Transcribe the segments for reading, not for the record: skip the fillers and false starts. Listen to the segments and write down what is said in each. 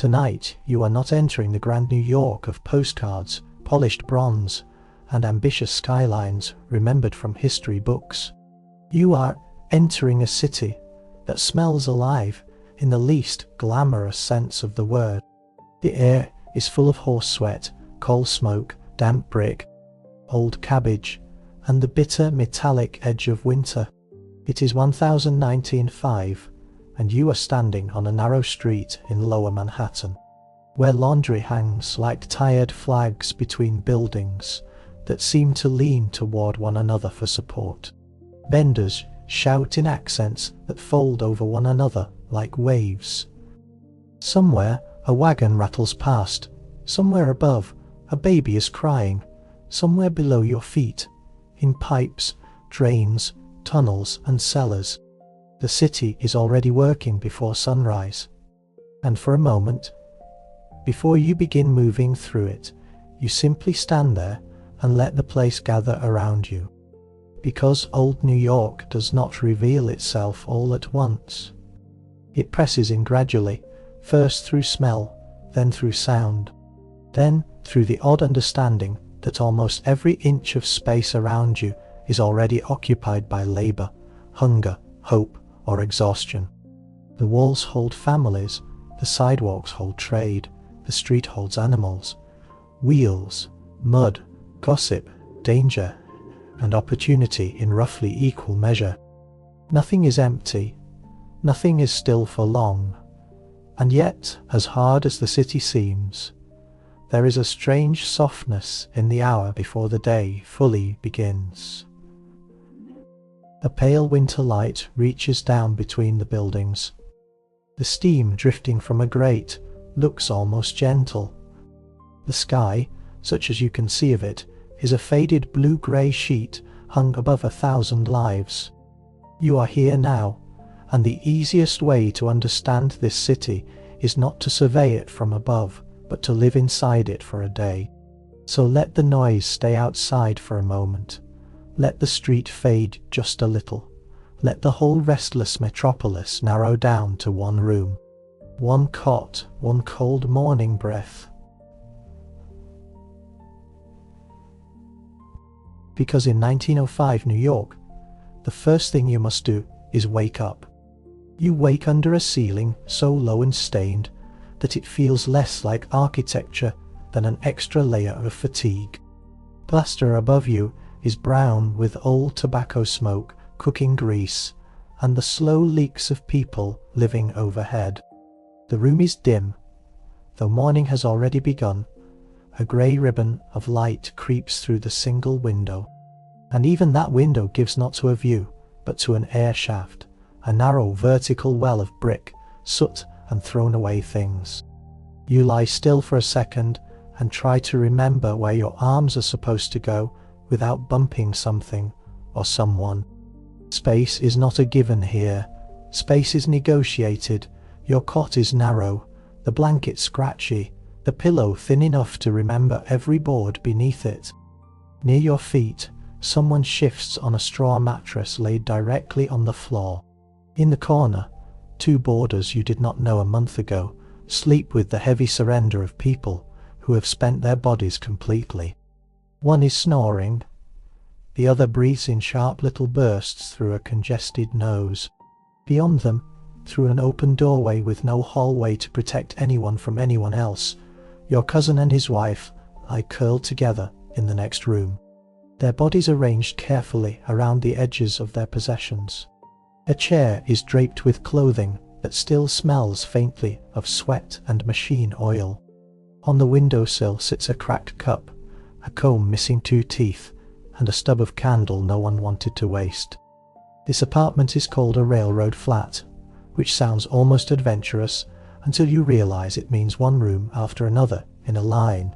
Tonight, you are not entering the grand New York of postcards, polished bronze, and ambitious skylines remembered from history books. You are entering a city that smells alive in the least glamorous sense of the word. The air is full of horse sweat, coal smoke, damp brick, old cabbage, and the bitter metallic edge of winter. It is 1019-5, and you are standing on a narrow street in Lower Manhattan, where laundry hangs like tired flags between buildings that seem to lean toward one another for support. Vendors shout in accents that fold over one another like waves. Somewhere a wagon rattles past, somewhere above a baby is crying, somewhere below your feet, in pipes, drains, tunnels and cellars. The city is already working before sunrise. And for a moment, before you begin moving through it, you simply stand there and let the place gather around you. Because old New York does not reveal itself all at once. It presses in gradually, first through smell, then through sound, then through the odd understanding that almost every inch of space around you is already occupied by labor, hunger, hope, or exhaustion. The walls hold families, the sidewalks hold trade, the street holds animals, wheels, mud, gossip, danger, and opportunity in roughly equal measure. Nothing is empty, nothing is still for long, and yet, as hard as the city seems, there is a strange softness in the hour before the day fully begins. A pale winter light reaches down between the buildings. The steam drifting from a grate looks almost gentle. The sky, such as you can see of it, is a faded blue-grey sheet hung above 1,000 lives. You are here now, and the easiest way to understand this city is not to survey it from above, but to live inside it for a day. So let the noise stay outside for a moment. Let the street fade just a little. Let the whole restless metropolis narrow down to one room, one cot, one cold morning breath. Because in 1905 New York, the first thing you must do is wake up. You wake under a ceiling so low and stained that it feels less like architecture than an extra layer of fatigue. Plaster above you is brown with old tobacco smoke, cooking grease, and the slow leaks of people living overhead. The room is dim, though morning has already begun. A grey ribbon of light creeps through the single window, and even that window gives not to a view, but to an air shaft, a narrow vertical well of brick, soot and thrown away things. You lie still for a second and try to remember where your arms are supposed to go without bumping something or someone. Space is not a given here. Space is negotiated. Your cot is narrow, the blanket scratchy, the pillow thin enough to remember every board beneath it. Near your feet, someone shifts on a straw mattress laid directly on the floor. In the corner, two boarders you did not know a month ago sleep with the heavy surrender of people who have spent their bodies completely. One is snoring, the other breathes in sharp little bursts through a congested nose. Beyond them, through an open doorway with no hallway to protect anyone from anyone else, your cousin and his wife lie curled together in the next room, their bodies arranged carefully around the edges of their possessions. A chair is draped with clothing that still smells faintly of sweat and machine oil. On the windowsill sits a cracked cup, a comb missing 2 teeth, and a stub of candle no one wanted to waste. This apartment is called a railroad flat, which sounds almost adventurous until you realize it means one room after another in a line.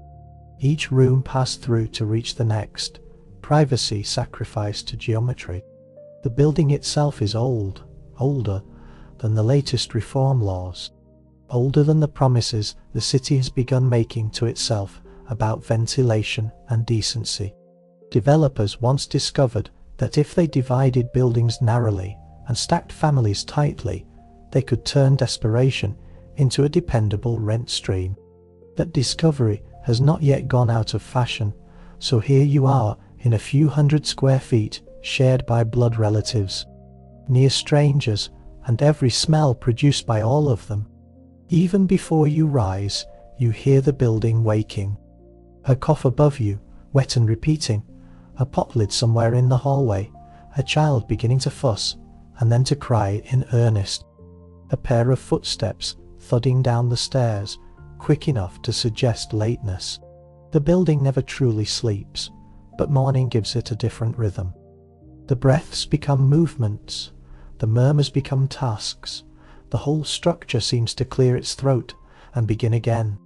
Each room passed through to reach the next, privacy sacrificed to geometry. The building itself is old, older than the latest reform laws, older than the promises the city has begun making to itself about ventilation and decency. Developers once discovered that if they divided buildings narrowly and stacked families tightly, they could turn desperation into a dependable rent stream. That discovery has not yet gone out of fashion, so here you are in a few hundred square feet shared by blood relatives, near strangers, and every smell produced by all of them. Even before you rise, you hear the building waking. A cough above you, wet and repeating, a pot lid somewhere in the hallway, a child beginning to fuss and then to cry in earnest, a pair of footsteps thudding down the stairs, quick enough to suggest lateness. The building never truly sleeps, but morning gives it a different rhythm. The breaths become movements, the murmurs become tasks, the whole structure seems to clear its throat and begin again.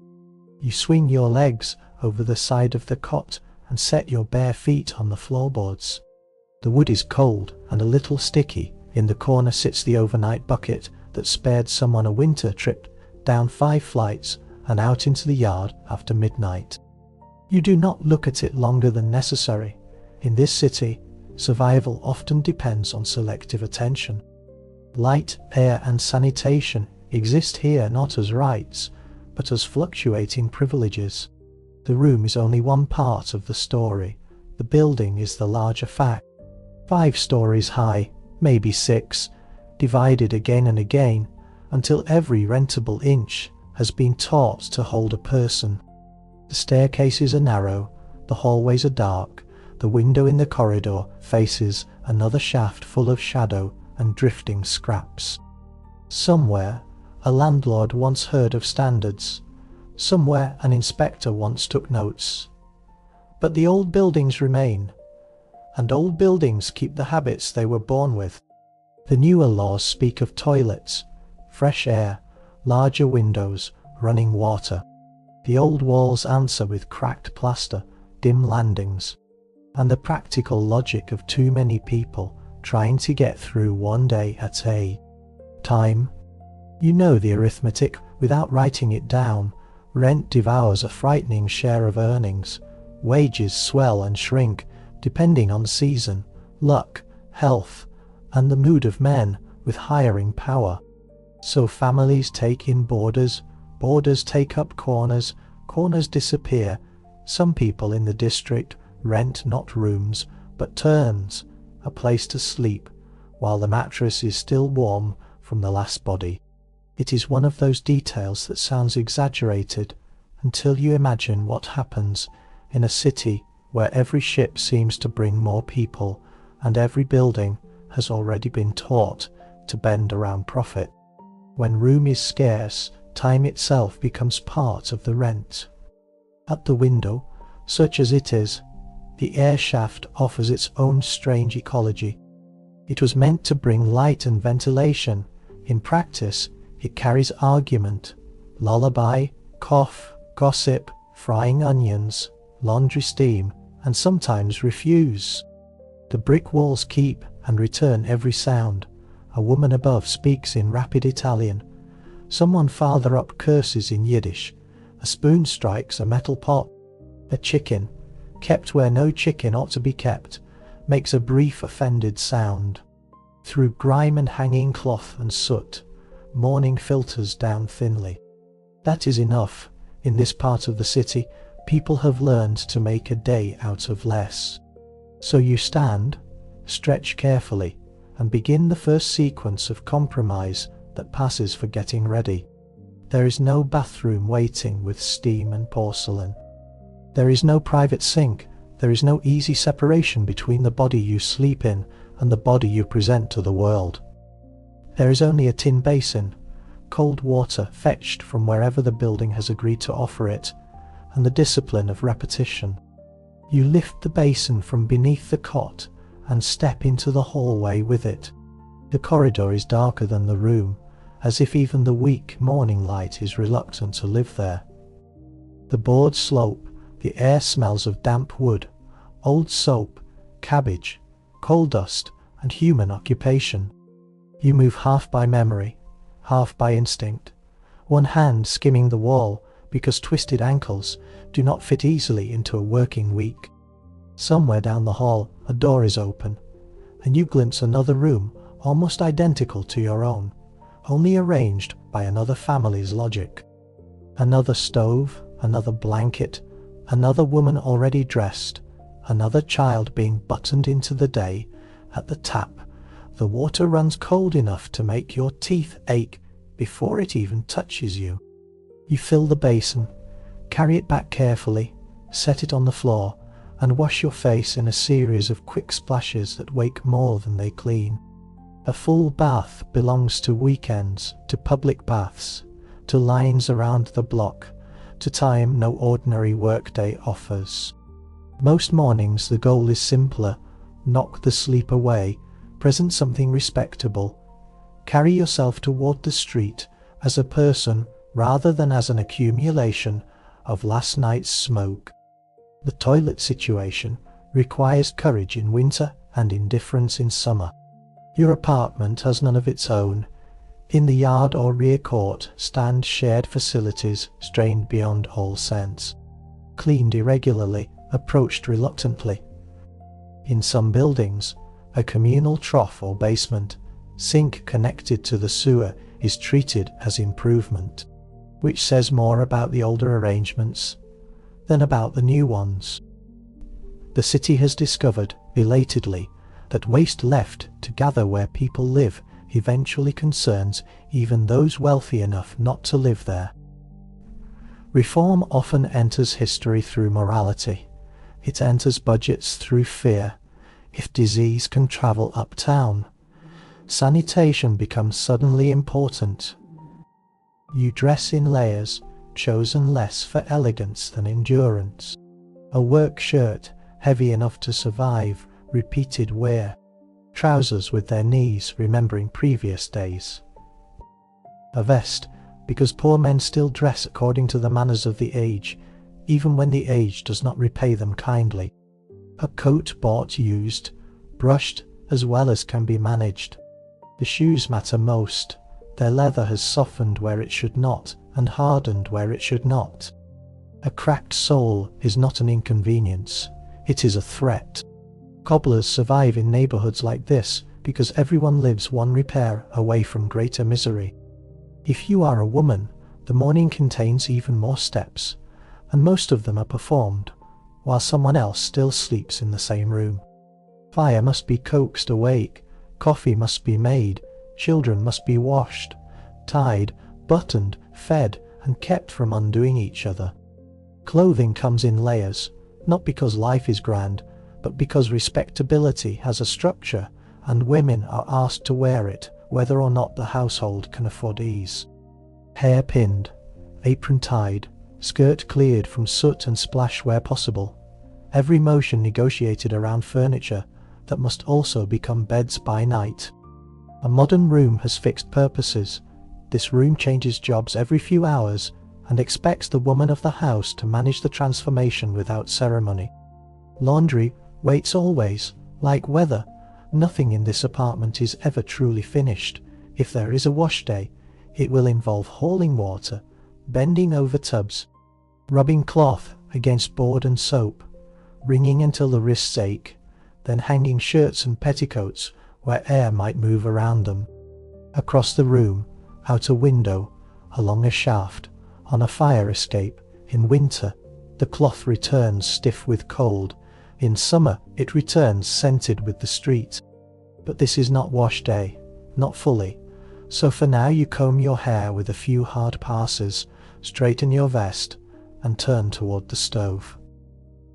You swing your legs over the side of the cot and set your bare feet on the floorboards. The wood is cold and a little sticky. In the corner sits the overnight bucket that spared someone a winter trip down 5 flights and out into the yard after midnight. You do not look at it longer than necessary. In this city, survival often depends on selective attention. Light, air and sanitation exist here not as rights, but as fluctuating privileges. The room is only one part of the story. The building is the larger fact. 5 stories high, maybe 6, divided again and again, until every rentable inch has been taught to hold a person. The staircases are narrow, the hallways are dark, the window in the corridor faces another shaft full of shadow and drifting scraps. Somewhere, a landlord once heard of standards. Somewhere, an inspector once took notes. But the old buildings remain, and old buildings keep the habits they were born with. The newer laws speak of toilets, fresh air, larger windows, running water. The old walls answer with cracked plaster, dim landings, and the practical logic of too many people trying to get through one day at a time. You know the arithmetic without writing it down. Rent devours a frightening share of earnings. Wages swell and shrink depending on season, luck, health, and the mood of men with hiring power. So families take in boarders, boarders take up corners, corners disappear. Some people in the district rent not rooms, but turns, a place to sleep, while the mattress is still warm from the last body. It is one of those details that sounds exaggerated until you imagine what happens in a city where every ship seems to bring more people and every building has already been taught to bend around profit. When room is scarce, time itself becomes part of the rent. At the window, such as it is, the air shaft offers its own strange ecology. It was meant to bring light and ventilation. In practice, it carries argument, lullaby, cough, gossip, frying onions, laundry steam, and sometimes refuse. The brick walls keep and return every sound. A woman above speaks in rapid Italian. Someone farther up curses in Yiddish. A spoon strikes a metal pot. A chicken, kept where no chicken ought to be kept, makes a brief offended sound. Through grime and hanging cloth and soot, morning filters down thinly. That is enough. In this part of the city, people have learned to make a day out of less. So you stand, stretch carefully, and begin the first sequence of compromise that passes for getting ready. There is no bathroom waiting with steam and porcelain. There is no private sink. There is no easy separation between the body you sleep in and the body you present to the world. There is only a tin basin, cold water fetched from wherever the building has agreed to offer it, and the discipline of repetition. You lift the basin from beneath the cot and step into the hallway with it. The corridor is darker than the room, as if even the weak morning light is reluctant to live there. The boards slope, the air smells of damp wood, old soap, cabbage, coal dust, and human occupation. You move half by memory, half by instinct, one hand skimming the wall because twisted ankles do not fit easily into a working week. Somewhere down the hall, a door is open, and you glimpse another room almost identical to your own, only arranged by another family's logic. Another stove, another blanket, another woman already dressed, another child being buttoned into the day. At the tap, the water runs cold enough to make your teeth ache before it even touches you. You fill the basin, carry it back carefully, set it on the floor, and wash your face in a series of quick splashes that wake more than they clean. A full bath belongs to weekends, to public baths, to lines around the block, to time no ordinary workday offers. Most mornings the goal is simpler: knock the sleep away, present something respectable. Carry yourself toward the street as a person rather than as an accumulation of last night's smoke. The toilet situation requires courage in winter and indifference in summer. Your apartment has none of its own. In the yard or rear court stand shared facilities strained beyond all sense, cleaned irregularly, approached reluctantly. In some buildings, a communal trough or basement, sink connected to the sewer, is treated as improvement, which says more about the older arrangements than about the new ones. The city has discovered, belatedly, that waste left to gather where people live eventually concerns even those wealthy enough not to live there. Reform often enters history through morality. It enters budgets through fear. If disease can travel uptown, sanitation becomes suddenly important. You dress in layers, chosen less for elegance than endurance. A work shirt, heavy enough to survive repeated wear. Trousers with their knees remembering previous days. A vest, because poor men still dress according to the manners of the age, even when the age does not repay them kindly. A coat bought used, brushed as well as can be managed. The shoes matter most. Their leather has softened where it should not, and hardened where it should not. A cracked sole is not an inconvenience, it is a threat. Cobblers survive in neighborhoods like this because everyone lives one repair away from greater misery. If you are a woman, the morning contains even more steps, and most of them are performed while someone else still sleeps in the same room. Fire must be coaxed awake, coffee must be made, children must be washed, tied, buttoned, fed, and kept from undoing each other. Clothing comes in layers, not because life is grand, but because respectability has a structure, and women are asked to wear it, whether or not the household can afford ease. Hair pinned, apron tied, skirt cleared from soot and splash where possible. Every motion negotiated around furniture that must also become beds by night. A modern room has fixed purposes. This room changes jobs every few hours and expects the woman of the house to manage the transformation without ceremony. Laundry waits always, like weather. Nothing in this apartment is ever truly finished. If there is a wash day, it will involve hauling water, bending over tubs, rubbing cloth against board and soap, wringing until the wrists ache, then hanging shirts and petticoats where air might move around them. Across the room, out a window, along a shaft, on a fire escape. In winter, the cloth returns stiff with cold. In summer, it returns scented with the street. But this is not wash day, not fully. So for now you comb your hair with a few hard passes, straighten your vest, and turn toward the stove.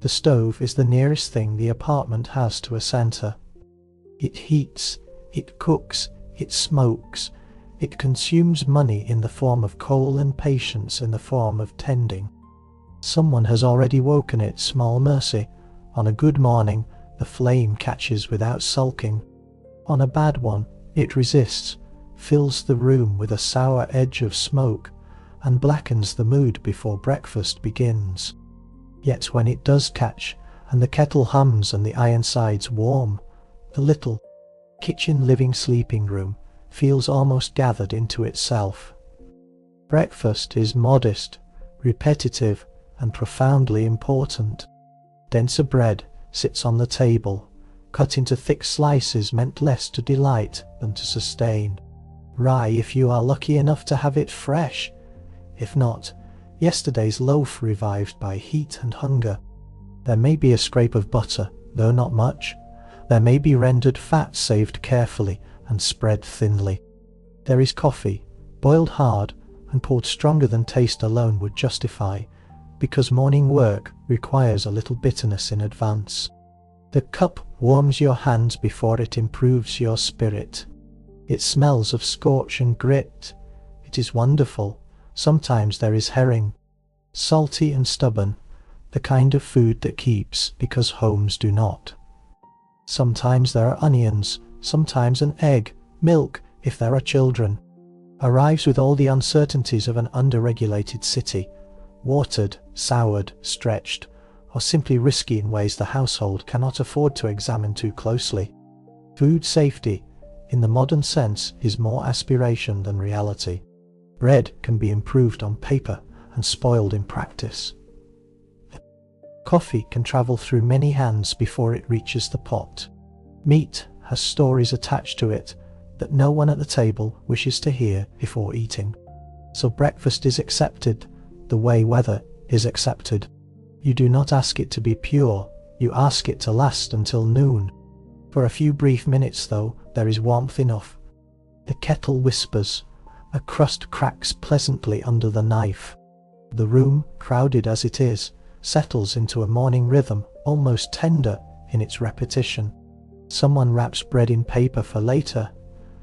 The stove is the nearest thing the apartment has to a center. It heats, it cooks, it smokes, it consumes money in the form of coal and patience in the form of tending. Someone has already woken it, small mercy. On a good morning, the flame catches without sulking. On a bad one, it resists, fills the room with a sour edge of smoke, and blackens the mood before breakfast begins. Yet when it does catch, and the kettle hums and the ironsides warm, the little kitchen living sleeping room feels almost gathered into itself. Breakfast is modest, repetitive, and profoundly important. Denser bread sits on the table, cut into thick slices meant less to delight than to sustain. Rye if you are lucky enough to have it fresh. If not, yesterday's loaf revived by heat and hunger. There may be a scrape of butter, though not much. There may be rendered fat saved carefully and spread thinly. There is coffee, boiled hard and poured stronger than taste alone would justify, because morning work requires a little bitterness in advance. The cup warms your hands before it improves your spirit. It smells of scorch and grit. It is wonderful. Sometimes there is herring, salty and stubborn, the kind of food that keeps because homes do not. Sometimes there are onions, sometimes an egg, milk, if there are children. Arrives with all the uncertainties of an under-regulated city, watered, soured, stretched, or simply risky in ways the household cannot afford to examine too closely. Food safety, in the modern sense, is more aspiration than reality. Bread can be improved on paper and spoiled in practice. Coffee can travel through many hands before it reaches the pot. Meat has stories attached to it that no one at the table wishes to hear before eating. So breakfast is accepted the way weather is accepted. You do not ask it to be pure, you ask it to last until noon. For a few brief minutes, though, there is warmth enough. The kettle whispers, a crust cracks pleasantly under the knife. The room, crowded as it is, settles into a morning rhythm, almost tender in its repetition. Someone wraps bread in paper for later.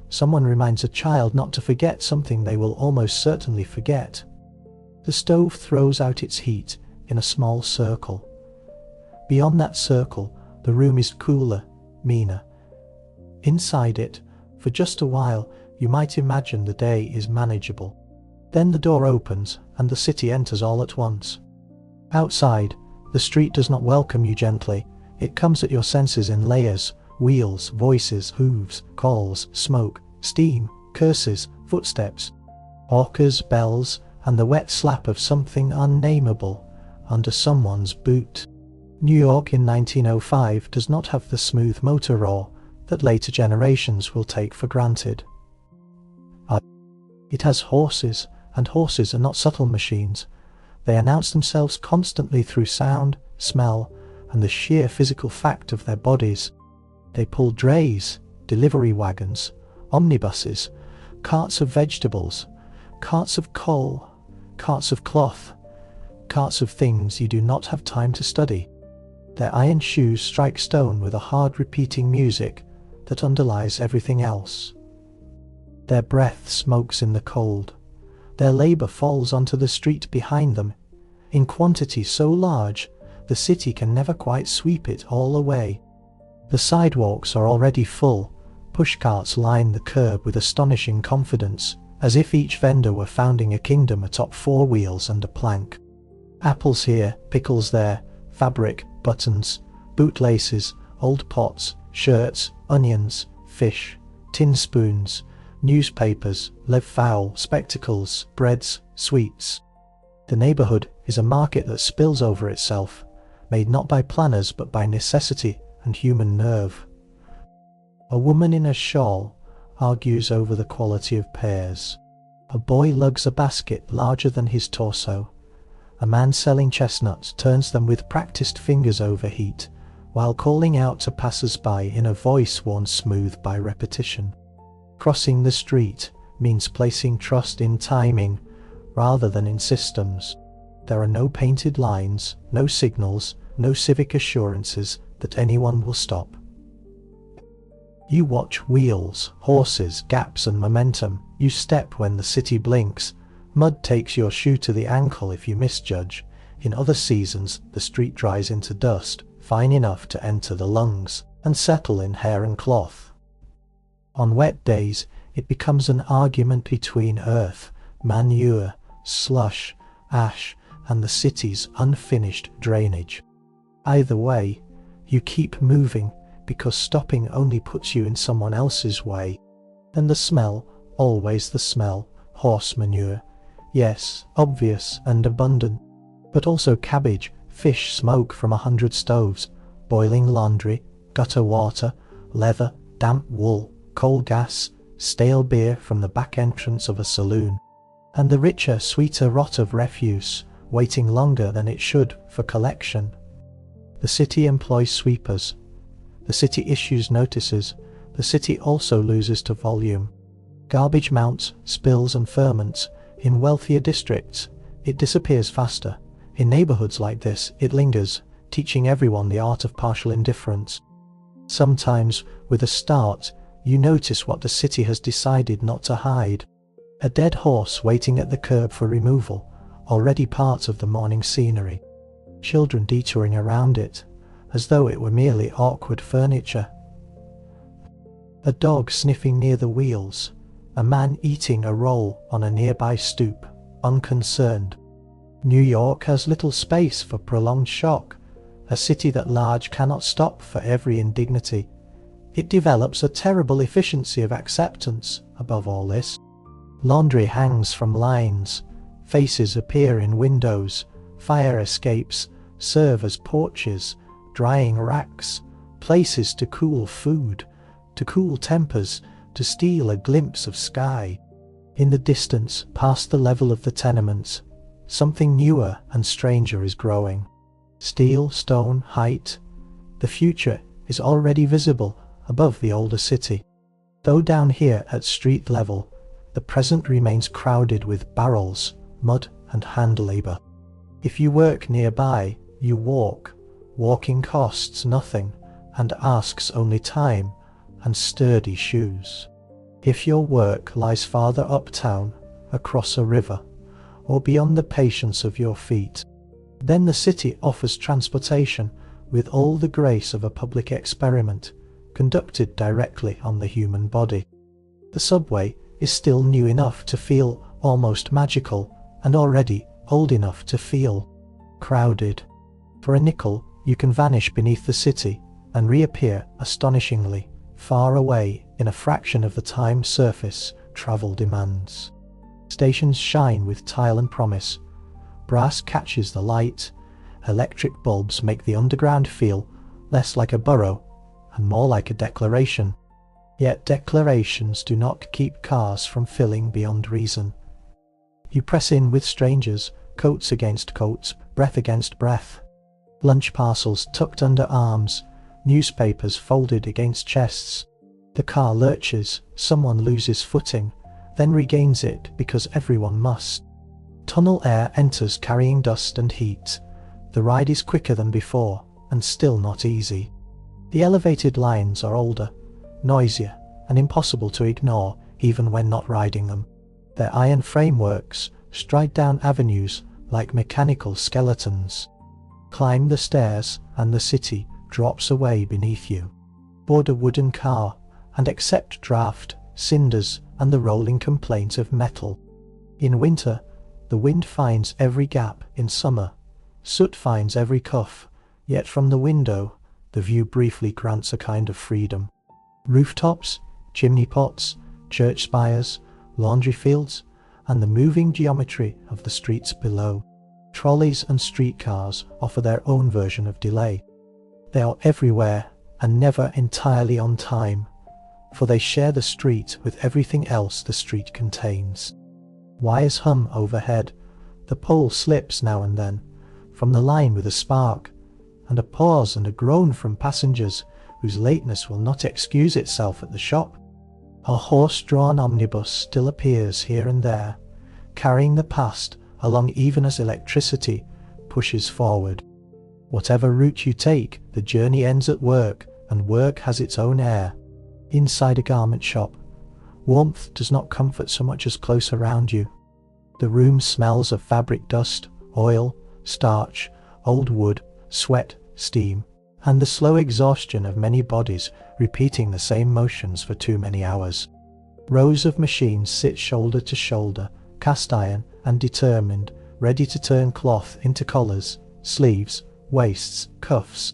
Someone reminds a child not to forget something they will almost certainly forget. The stove throws out its heat in a small circle. Beyond that circle, the room is cooler, meaner. Inside it, for just a while, you might imagine the day is manageable. Then the door opens and the city enters all at once. Outside, the street does not welcome you gently. It comes at your senses in layers: wheels, voices, hooves, calls, smoke, steam, curses, footsteps, hawkers, bells, and the wet slap of something unnameable under someone's boot. New York in 1905 does not have the smooth motor roar that later generations will take for granted. It has horses, and horses are not subtle machines. They announce themselves constantly through sound, smell, and the sheer physical fact of their bodies. They pull drays, delivery wagons, omnibuses, carts of vegetables, carts of coal, carts of cloth, carts of things you do not have time to study. Their iron shoes strike stone with a hard repeating music that underlies everything else. Their breath smokes in the cold. Their labour falls onto the street behind them, in quantity so large the city can never quite sweep it all away. The sidewalks are already full. Pushcarts line the curb with astonishing confidence, as if each vendor were founding a kingdom atop four wheels and a plank. Apples here, pickles there, fabric, buttons, bootlaces, old pots, shirts, onions, fish, tin spoons, newspapers, live fowl, spectacles, breads, sweets. The neighborhood is a market that spills over itself, made not by planners but by necessity and human nerve. A woman in a shawl argues over the quality of pears. A boy lugs a basket larger than his torso. A man selling chestnuts turns them with practiced fingers over heat, while calling out to passers-by in a voice worn smooth by repetition. Crossing the street means placing trust in timing rather than in systems. There are no painted lines, no signals, no civic assurances that anyone will stop. You watch wheels, horses, gaps and momentum. You step when the city blinks. Mud takes your shoe to the ankle if you misjudge. In other seasons, the street dries into dust, fine enough to enter the lungs and settle in hair and cloth. On wet days, it becomes an argument between earth, manure, slush, ash, and the city's unfinished drainage. Either way, you keep moving, because stopping only puts you in someone else's way. And the smell, always the smell, horse manure. Yes, obvious and abundant, but also cabbage, fish smoke from 100 stoves, boiling laundry, gutter water, leather, damp wool, coal gas, stale beer from the back entrance of a saloon, and the richer, sweeter rot of refuse, waiting longer than it should for collection. The city employs sweepers. The city issues notices. The city also loses to volume. Garbage mounts, spills and ferments. In wealthier districts, it disappears faster. In neighborhoods like this, it lingers, teaching everyone the art of partial indifference. Sometimes, with a start, you notice what the city has decided not to hide. A dead horse waiting at the curb for removal, already part of the morning scenery. Children detouring around it, as though it were merely awkward furniture. A dog sniffing near the wheels. A man eating a roll on a nearby stoop, unconcerned. New York has little space for prolonged shock, a city that large cannot stop for every indignity. It develops a terrible efficiency of acceptance above all this. Laundry hangs from lines, faces appear in windows, fire escapes serve as porches, drying racks, places to cool food, to cool tempers, to steal a glimpse of sky. In the distance, past the level of the tenements, something newer and stranger is growing. Steel, stone, height. The future is already visible above the older city. Though down here at street level, the present remains crowded with barrels, mud and hand labour. If you work nearby, you walk. Walking costs nothing and asks only time and sturdy shoes. If your work lies farther uptown, across a river, or beyond the patience of your feet, then the city offers transportation with all the grace of a public experiment conducted directly on the human body. The subway is still new enough to feel almost magical and already old enough to feel crowded. For a nickel, you can vanish beneath the city and reappear astonishingly far away in a fraction of the time surface travel demands. Stations shine with tile and promise. Brass catches the light. Electric bulbs make the underground feel less like a burrow and more like a declaration. Yet declarations do not keep cars from filling beyond reason. You press in with strangers, coats against coats, breath against breath. Lunch parcels tucked under arms, newspapers folded against chests. The car lurches, someone loses footing, then regains it because everyone must. Tunnel air enters carrying dust and heat. The ride is quicker than before, and still not easy. The elevated lines are older, noisier, and impossible to ignore even when not riding them. Their iron frameworks stride down avenues like mechanical skeletons. Climb the stairs and the city drops away beneath you. Board a wooden car and accept draft, cinders, and the rolling complaint of metal. In winter, the wind finds every gap. In summer, soot finds every cuff, yet from the window, the view briefly grants a kind of freedom. Rooftops, chimney pots, church spires, laundry fields, and the moving geometry of the streets below. Trolleys and streetcars offer their own version of delay. They are everywhere and never entirely on time, for they share the street with everything else the street contains. Wires hum overhead, the pole slips now and then from the line with a spark, and a pause and a groan from passengers whose lateness will not excuse itself at the shop. A horse-drawn omnibus still appears here and there, carrying the past along even as electricity pushes forward. Whatever route you take, the journey ends at work, and work has its own air. Inside a garment shop, warmth does not comfort so much as close around you. The room smells of fabric dust, oil, starch, old wood, sweat, steam, and the slow exhaustion of many bodies repeating the same motions for too many hours. Rows of machines sit shoulder to shoulder, cast iron and determined, ready to turn cloth into collars, sleeves, waists, cuffs.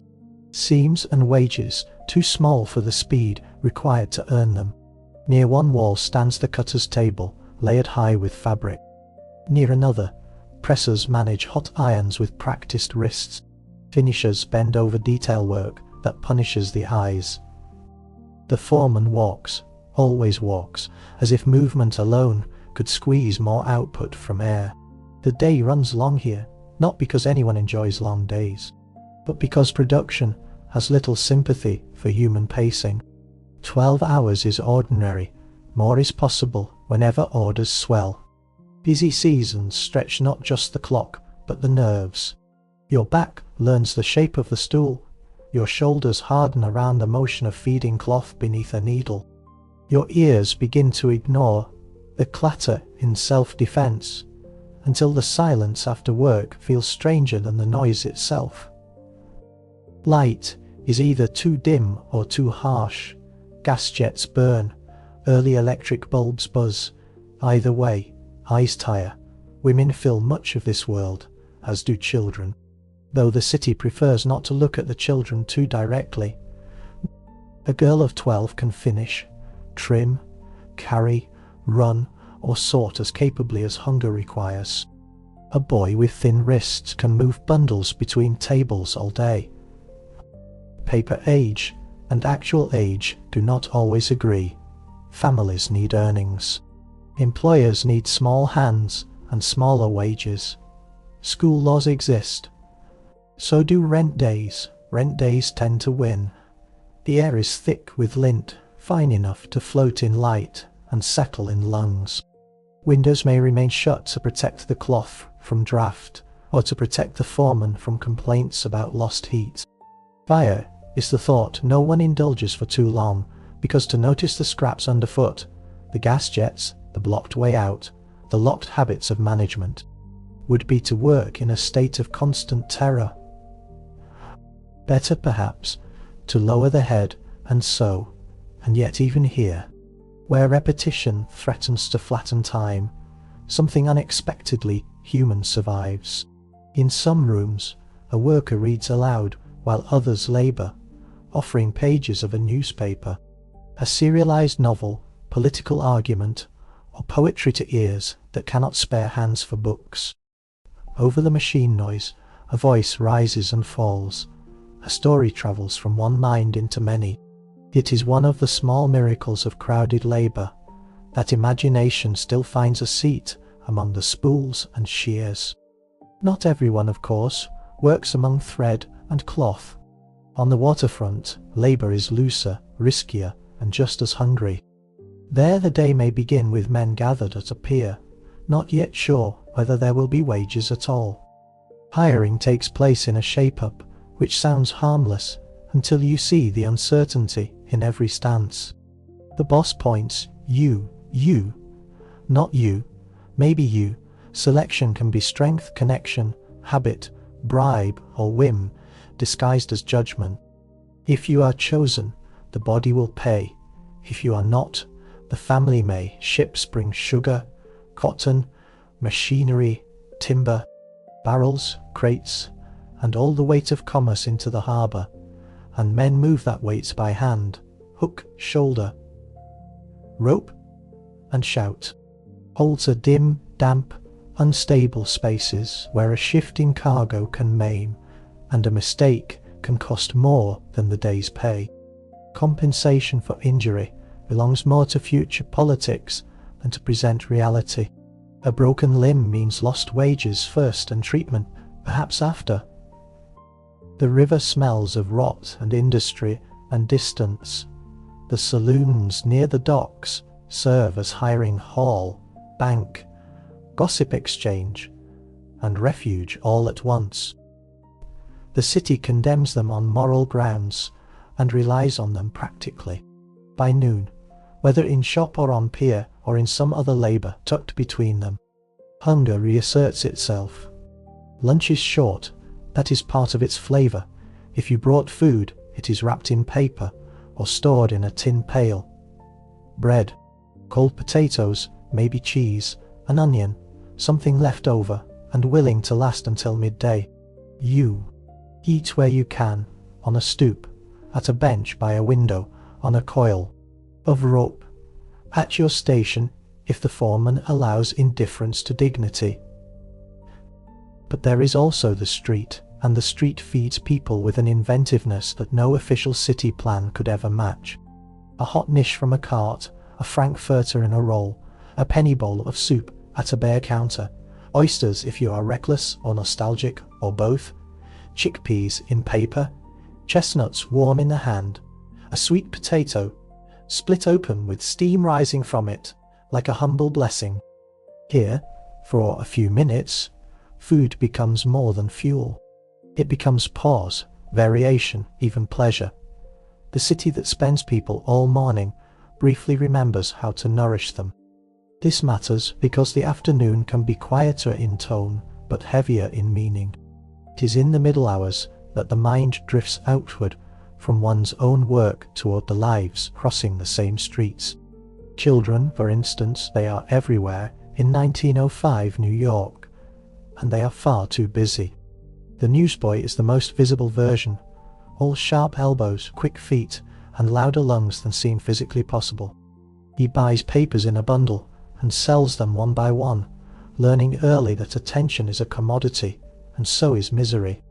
Seams and wages too small for the speed required to earn them. Near one wall stands the cutter's table, layered high with fabric. Near another, pressers manage hot irons with practiced wrists. Finishers bend over detail work that punishes the eyes. The foreman walks, always walks, as if movement alone could squeeze more output from air. The day runs long here, not because anyone enjoys long days, but because production has little sympathy for human pacing. 12 hours is ordinary, more is possible whenever orders swell. Busy seasons stretch not just the clock, but the nerves. Your back learns the shape of the stool, your shoulders harden around the motion of feeding cloth beneath a needle. Your ears begin to ignore the clatter in self-defense, until the silence after work feels stranger than the noise itself. Light is either too dim or too harsh. Gas jets burn, early electric bulbs buzz. Either way, eyes tire. Women fill much of this world, as do children, though the city prefers not to look at the children too directly. A girl of 12 can finish, trim, carry, run, or sort as capably as hunger requires. A boy with thin wrists can move bundles between tables all day. Paper age and actual age do not always agree. Families need earnings. Employers need small hands and smaller wages. School laws exist. So do rent days. Rent days tend to win. The air is thick with lint, fine enough to float in light and settle in lungs. Windows may remain shut to protect the cloth from draft, or to protect the foreman from complaints about lost heat. Fire is the thought no one indulges for too long, because to notice the scraps underfoot, the gas jets, the blocked way out, the locked habits of management, would be to work in a state of constant terror. Better perhaps to lower the head and sew, and yet even here, where repetition threatens to flatten time, something unexpectedly human survives. In some rooms, a worker reads aloud while others labour, offering pages of a newspaper, a serialized novel, political argument, or poetry to ears that cannot spare hands for books. Over the machine noise, a voice rises and falls. A story travels from one mind into many. It is one of the small miracles of crowded labour that imagination still finds a seat among the spools and shears. Not everyone, of course, works among thread and cloth. On the waterfront, labour is looser, riskier, and just as hungry. There the day may begin with men gathered at a pier, not yet sure whether there will be wages at all. Hiring takes place in a shape-up, which sounds harmless until you see the uncertainty in every stance. The boss points, you, not you, maybe you. Selection can be strength, connection, habit, bribe, or whim, disguised as judgment. If you are chosen, the body will pay. If you are not, the family may. Ships bring sugar, cotton, machinery, timber, barrels, crates, and all the weight of commerce into the harbour, and men move that weight by hand, hook, shoulder, rope, and shout. Holds are dim, damp, unstable spaces where a shifting cargo can maim, and a mistake can cost more than the day's pay. Compensation for injury belongs more to future politics than to present reality. A broken limb means lost wages first and treatment perhaps after. The river smells of rot and industry and distance. The saloons near the docks serve as hiring hall, bank, gossip exchange, and refuge all at once. The city condemns them on moral grounds and relies on them practically. By noon, whether in shop or on pier or in some other labour tucked between them, hunger reasserts itself. Lunch is short, that is part of its flavour. If you brought food, it is wrapped in paper or stored in a tin pail. Bread, cold potatoes, maybe cheese, an onion, something left over and willing to last until midday. You eat where you can, on a stoop, at a bench by a window, on a coil of rope, at your station if the foreman allows indifference to dignity. But there is also the street, and the street feeds people with an inventiveness that no official city plan could ever match. A hot niche from a cart, a frankfurter in a roll, a penny bowl of soup at a bare counter, oysters if you are reckless or nostalgic or both, chickpeas in paper, chestnuts warm in the hand, a sweet potato, split open with steam rising from it, like a humble blessing. Here, for a few minutes, food becomes more than fuel. It becomes pause, variation, even pleasure. The city that spends people all morning briefly remembers how to nourish them. This matters because the afternoon can be quieter in tone, but heavier in meaning. It is in the middle hours that the mind drifts outward from one's own work toward the lives crossing the same streets. Children, for instance, they are everywhere in 1905 New York, and they are far too busy. The newsboy is the most visible version, all sharp elbows, quick feet, and louder lungs than seem physically possible. He buys papers in a bundle and sells them one by one, learning early that attention is a commodity, and so is misery.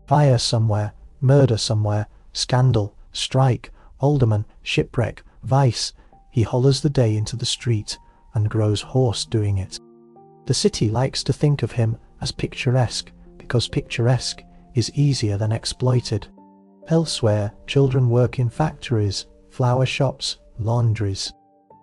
Fire somewhere, murder somewhere, scandal, strike, alderman, shipwreck, vice. He hollers the day into the street and grows hoarse doing it. The city likes to think of him as picturesque because picturesque is easier than exploited. Elsewhere, children work in factories, flower shops, laundries,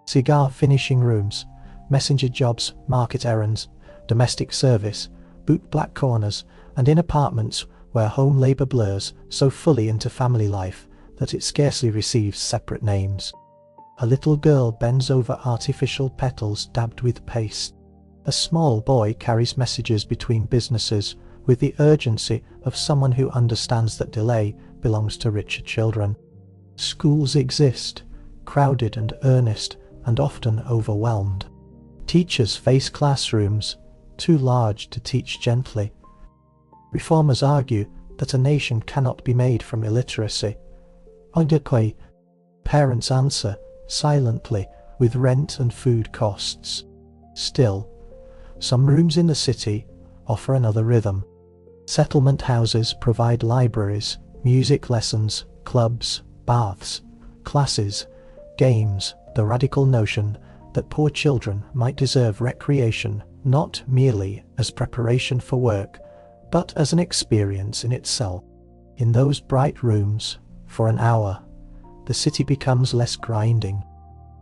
cigar finishing rooms, messenger jobs, market errands, domestic service, boot-black corners, and in apartments where home labour blurs so fully into family life that it scarcely receives separate names. A little girl bends over artificial petals dabbed with paste. A small boy carries messages between businesses with the urgency of someone who understands that delay belongs to richer children. Schools exist, crowded and earnest, and often overwhelmed. Teachers face classrooms too large to teach gently. Reformers argue that a nation cannot be made from illiteracy. Parents answer silently with rent and food costs. Still, some rooms in the city offer another rhythm. Settlement houses provide libraries, music lessons, clubs, baths, classes, games, the radical notion that poor children might deserve recreation not merely as preparation for work, but as an experience in itself. In those bright rooms, for an hour, the city becomes less grinding.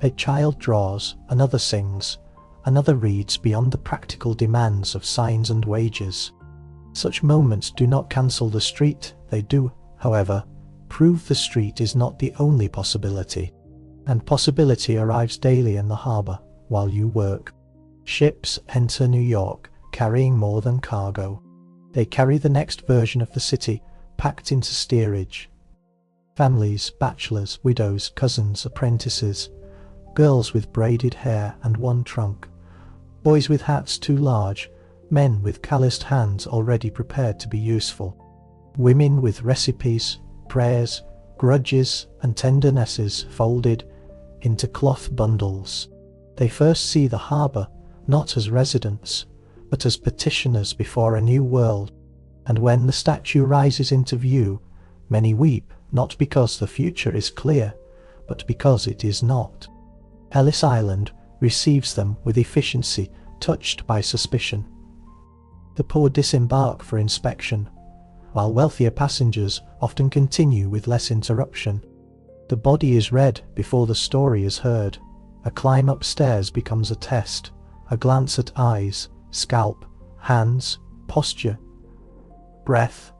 A child draws, another sings, another reads beyond the practical demands of signs and wages. Such moments do not cancel the street, they do, however, prove the street is not the only possibility. And possibility arrives daily in the harbour while you work. Ships enter New York carrying more than cargo. They carry the next version of the city packed into steerage. Families, bachelors, widows, cousins, apprentices, girls with braided hair and one trunk, boys with hats too large, men with calloused hands already prepared to be useful, women with recipes, prayers, grudges and tendernesses folded into cloth bundles. They first see the harbour not as residents, but as petitioners before a new world, and when the statue rises into view, many weep, not because the future is clear, but because it is not. Ellis Island receives them with efficiency touched by suspicion. The poor disembark for inspection, while wealthier passengers often continue with less interruption. The body is read before the story is heard. A climb upstairs becomes a test, a glance at eyes, scalp, hands, posture, breath.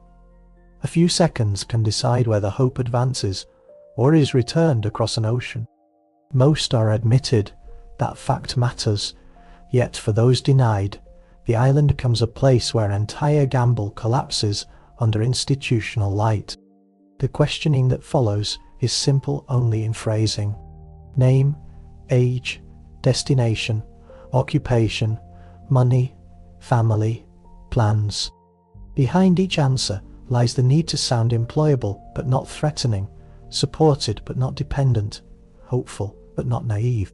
A few seconds can decide whether hope advances or is returned across an ocean. Most are admitted, that fact matters, yet for those denied, the island becomes a place where an entire gamble collapses under institutional light. The questioning that follows is simple only in phrasing. Name, age, destination, occupation, money, family, plans. Behind each answer lies the need to sound employable but not threatening, supported but not dependent, hopeful but not naive.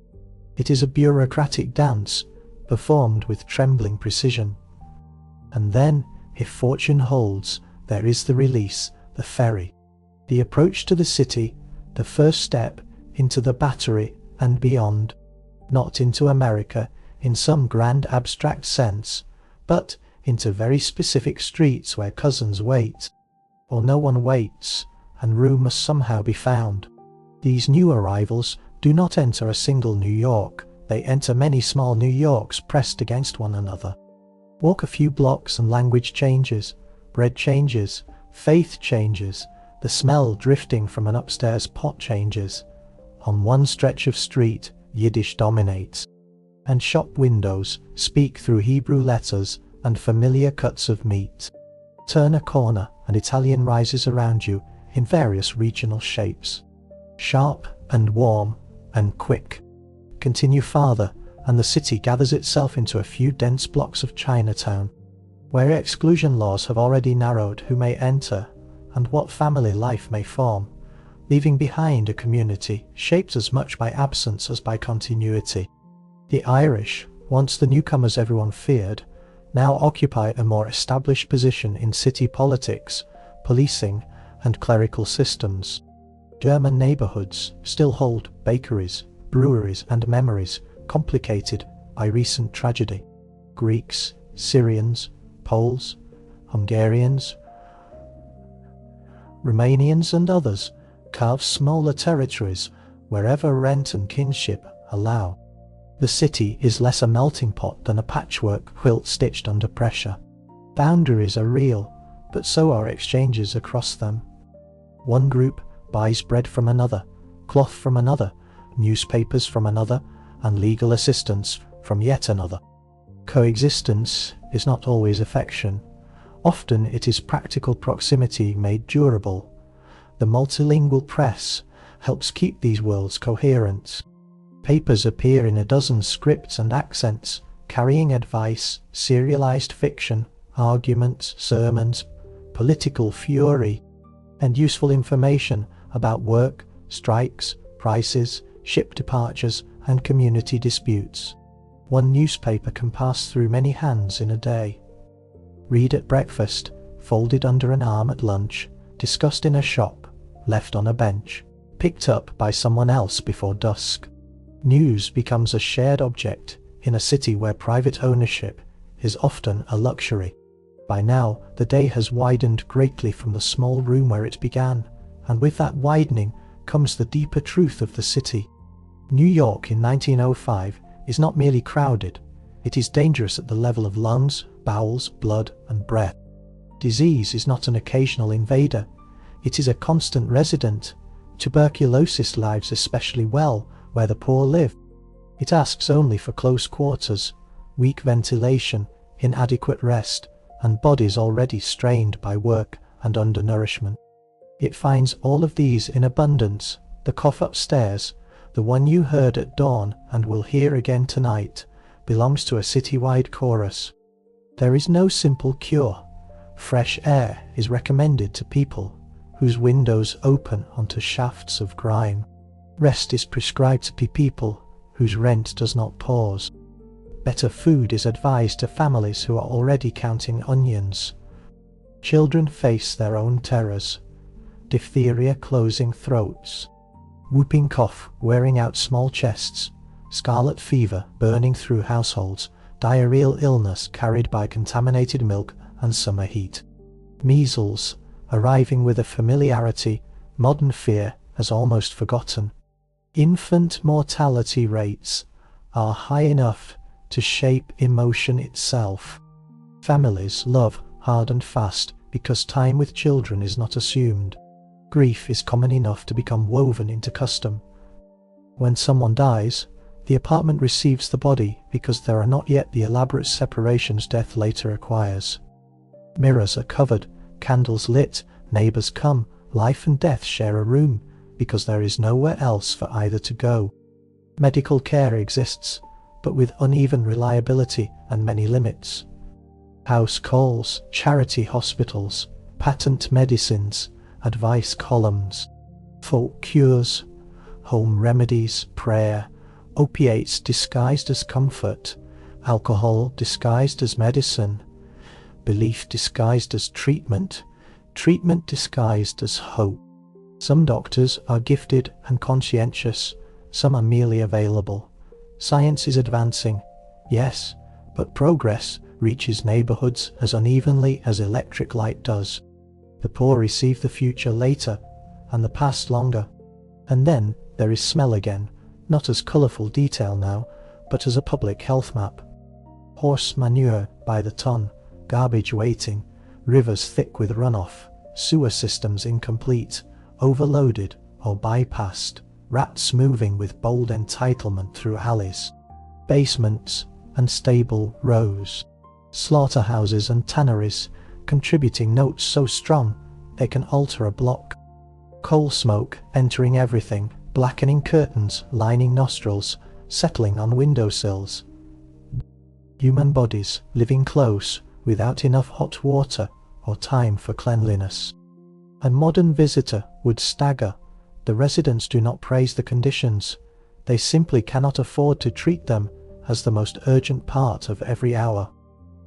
It is a bureaucratic dance, performed with trembling precision. And then, if fortune holds, there is the release, the ferry. The approach to the city, the first step into the battery and beyond. Not into America in some grand abstract sense, but into very specific streets where cousins wait, or no one waits, and room must somehow be found. These new arrivals do not enter a single New York, they enter many small New Yorks pressed against one another. Walk a few blocks and language changes, bread changes, faith changes, the smell drifting from an upstairs pot changes. On one stretch of street, Yiddish dominates, and shop windows speak through Hebrew letters and familiar cuts of meat. Turn a corner and Italian rises around you in various regional shapes, sharp and warm and quick. Continue farther and the city gathers itself into a few dense blocks of Chinatown, where exclusion laws have already narrowed who may enter and what family life may form, leaving behind a community shaped as much by absence as by continuity. The Irish, once the newcomers everyone feared, now occupy a more established position in city politics, policing, and clerical systems. German neighbourhoods still hold bakeries, breweries, and memories complicated by recent tragedy. Greeks, Syrians, Poles, Hungarians, Romanians, and others carve smaller territories wherever rent and kinship allow. The city is less a melting pot than a patchwork quilt stitched under pressure. Boundaries are real, but so are exchanges across them. One group buys bread from another, cloth from another, newspapers from another, and legal assistance from yet another. Coexistence is not always affection. Often it is practical proximity made durable. The multilingual press helps keep these worlds coherent. Papers appear in a dozen scripts and accents, carrying advice, serialized fiction, arguments, sermons, political fury, and useful information about work, strikes, prices, ship departures, and community disputes. One newspaper can pass through many hands in a day. Read at breakfast, folded under an arm at lunch, discussed in a shop, left on a bench, picked up by someone else before dusk. News becomes a shared object in a city where private ownership is often a luxury. By now, the day has widened greatly from the small room where it began, and with that widening comes the deeper truth of the city. New York in 1905 is not merely crowded, it is dangerous at the level of lungs, bowels, blood, and breath. Disease is not an occasional invader, it is a constant resident. Tuberculosis lives especially well where the poor live. It asks only for close quarters, weak ventilation, inadequate rest, and bodies already strained by work and undernourishment. It finds all of these in abundance. The cough upstairs, the one you heard at dawn and will hear again tonight, belongs to a citywide chorus. There is no simple cure. Fresh air is recommended to people whose windows open onto shafts of grime. Rest is prescribed to people whose rent does not pause. Better food is advised to families who are already counting onions. Children face their own terrors. Diphtheria closing throats. Whooping cough wearing out small chests. Scarlet fever burning through households. Diarrheal illness carried by contaminated milk and summer heat. Measles arriving with a familiarity modern fear has almost forgotten. Infant mortality rates are high enough to shape emotion itself. Families love hard and fast because time with children is not assumed. Grief is common enough to become woven into custom. When someone dies, the apartment receives the body because there are not yet the elaborate separations death later acquires. Mirrors are covered, candles lit, neighbours come, life and death share a room, because there is nowhere else for either to go. Medical care exists, but with uneven reliability and many limits. House calls, charity hospitals, patent medicines, advice columns, folk cures, home remedies, prayer, opiates disguised as comfort, alcohol disguised as medicine, belief disguised as treatment, treatment disguised as hope. Some doctors are gifted and conscientious, some are merely available. Science is advancing, yes, but progress reaches neighborhoods as unevenly as electric light does. The poor receive the future later, and the past longer. And then there is smell again, not as colorful detail now, but as a public health map. Horse manure by the ton, garbage waiting, rivers thick with runoff, sewer systems incomplete, overloaded or bypassed, rats moving with bold entitlement through alleys, basements and stable rows, slaughterhouses and tanneries contributing notes so strong they can alter a block. Coal smoke entering everything, blackening curtains, lining nostrils, settling on windowsills. Human bodies living close without enough hot water or time for cleanliness. A modern visitor would stagger. The residents do not praise the conditions. They simply cannot afford to treat them as the most urgent part of every hour.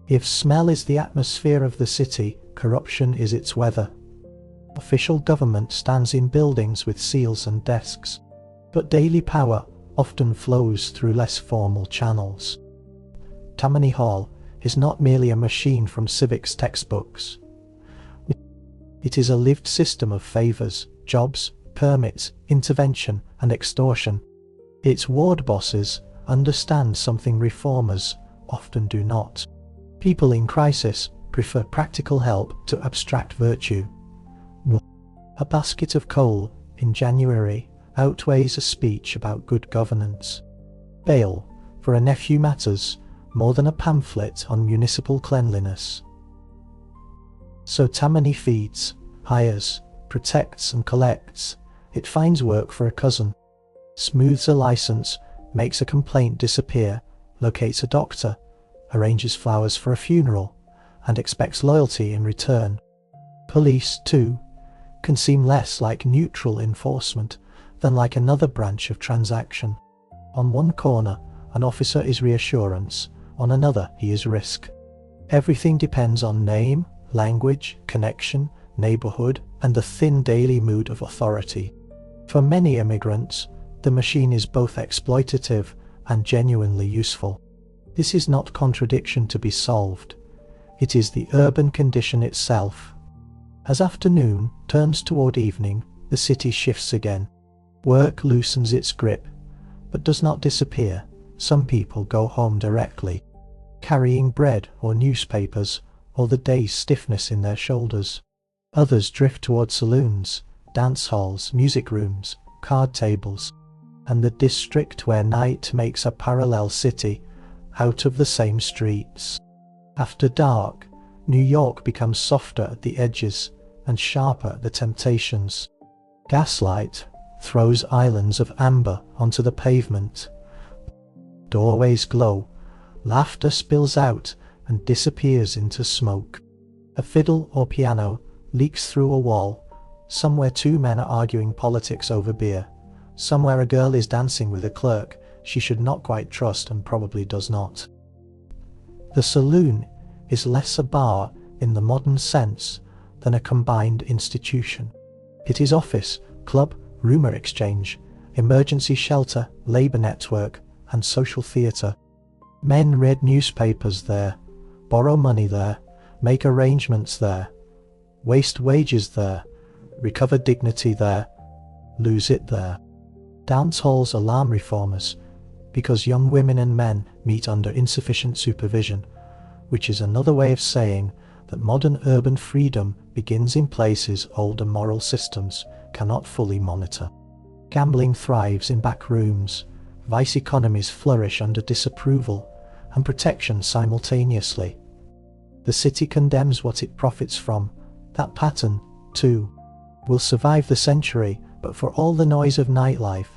If smell is the atmosphere of the city, corruption is its weather. Official government stands in buildings with seals and desks, but daily power often flows through less formal channels. Tammany Hall is not merely a machine from civics textbooks. It is a lived system of favors, jobs, permits, intervention, and extortion. Its ward bosses understand something reformers often do not. People in crisis prefer practical help to abstract virtue. A basket of coal in January outweighs a speech about good governance. Bail for a nephew matters more than a pamphlet on municipal cleanliness. So Tammany feeds, hires, protects and collects. It finds work for a cousin, smooths a license, makes a complaint disappear, locates a doctor, arranges flowers for a funeral, and expects loyalty in return. Police, too, can seem less like neutral enforcement than like another branch of transaction. On one corner, an officer is reassurance, on another he is risk. Everything depends on name, language, connection, neighborhood, and the thin daily mood of authority. For many immigrants, the machine is both exploitative and genuinely useful. This is not contradiction to be solved. It is the urban condition itself. As afternoon turns toward evening, the city shifts again. Work loosens its grip, but does not disappear. Some people go home directly, carrying bread or newspapers, or the day's stiffness in their shoulders. Others drift toward saloons, dance halls, music rooms, card tables, and the district where night makes a parallel city out of the same streets. After dark, New York becomes softer at the edges and sharper at the temptations. Gaslight throws islands of amber onto the pavement. Doorways glow, laughter spills out and disappears into smoke. A fiddle or piano leaks through a wall. Somewhere two men are arguing politics over beer. Somewhere a girl is dancing with a clerk she should not quite trust and probably does not. The saloon is less a bar in the modern sense than a combined institution. It is office, club, rumor exchange, emergency shelter, labor network, and social theatre. Men read newspapers there, borrow money there, make arrangements there, waste wages there, recover dignity there, lose it there. Dance halls alarm reformers because young women and men meet under insufficient supervision, which is another way of saying that modern urban freedom begins in places older moral systems cannot fully monitor. Gambling thrives in back rooms, vice economies flourish under disapproval and protection simultaneously. The city condemns what it profits from. That pattern, too, will survive the century, but for all the noise of nightlife,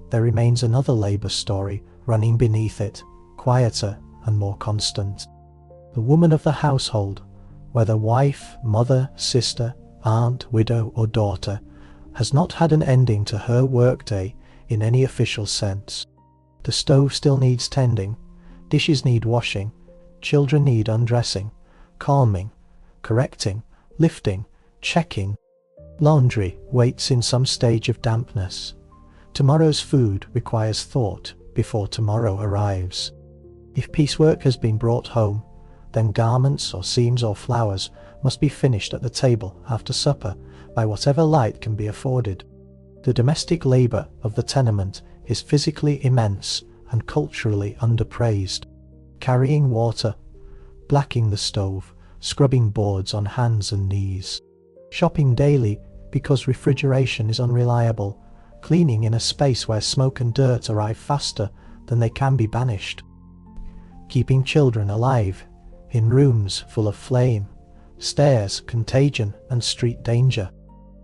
there remains another labor story running beneath it, quieter and more constant. The woman of the household, whether wife, mother, sister, aunt, widow, or daughter, has not had an ending to her workday in any official sense. The stove still needs tending, dishes need washing, children need undressing, calming, correcting, lifting, checking. Laundry waits in some stage of dampness. Tomorrow's food requires thought before tomorrow arrives. If piecework has been brought home, then garments or seams or flowers must be finished at the table after supper by whatever light can be afforded. The domestic labour of the tenement is physically immense and culturally underpraised. Carrying water, blacking the stove, scrubbing boards on hands and knees, shopping daily because refrigeration is unreliable, cleaning in a space where smoke and dirt arrive faster than they can be banished, keeping children alive in rooms full of flame, stairs, contagion and street danger.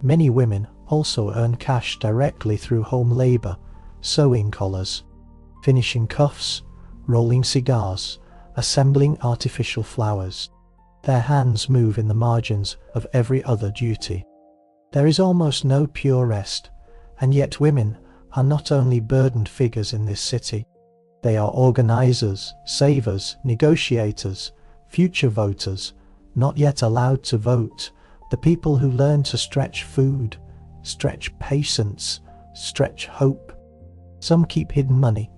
Many women also earn cash directly through home labour, sewing collars, finishing cuffs, rolling cigars, assembling artificial flowers. Their hands move in the margins of every other duty. There is almost no pure rest, and yet women are not only burdened figures in this city. They are organisers, savers, negotiators, future voters, not yet allowed to vote, the people who learn to stretch food, stretch patience, stretch hope. Some keep hidden money,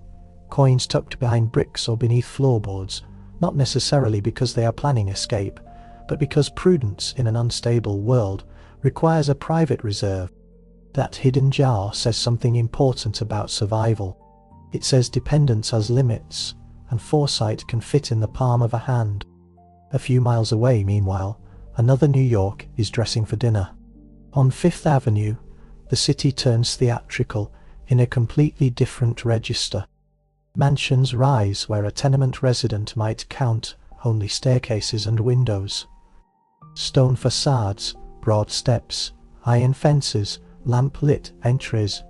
coins tucked behind bricks or beneath floorboards, not necessarily because they are planning escape, but because prudence in an unstable world requires a private reserve. That hidden jar says something important about survival. It says dependence has limits, and foresight can fit in the palm of a hand. A few miles away, meanwhile, another New York is dressing for dinner. On Fifth Avenue, the city turns theatrical in a completely different register. Mansions rise where a tenement resident might count only staircases and windows. Stone facades, broad steps, iron fences, lamp-lit entries.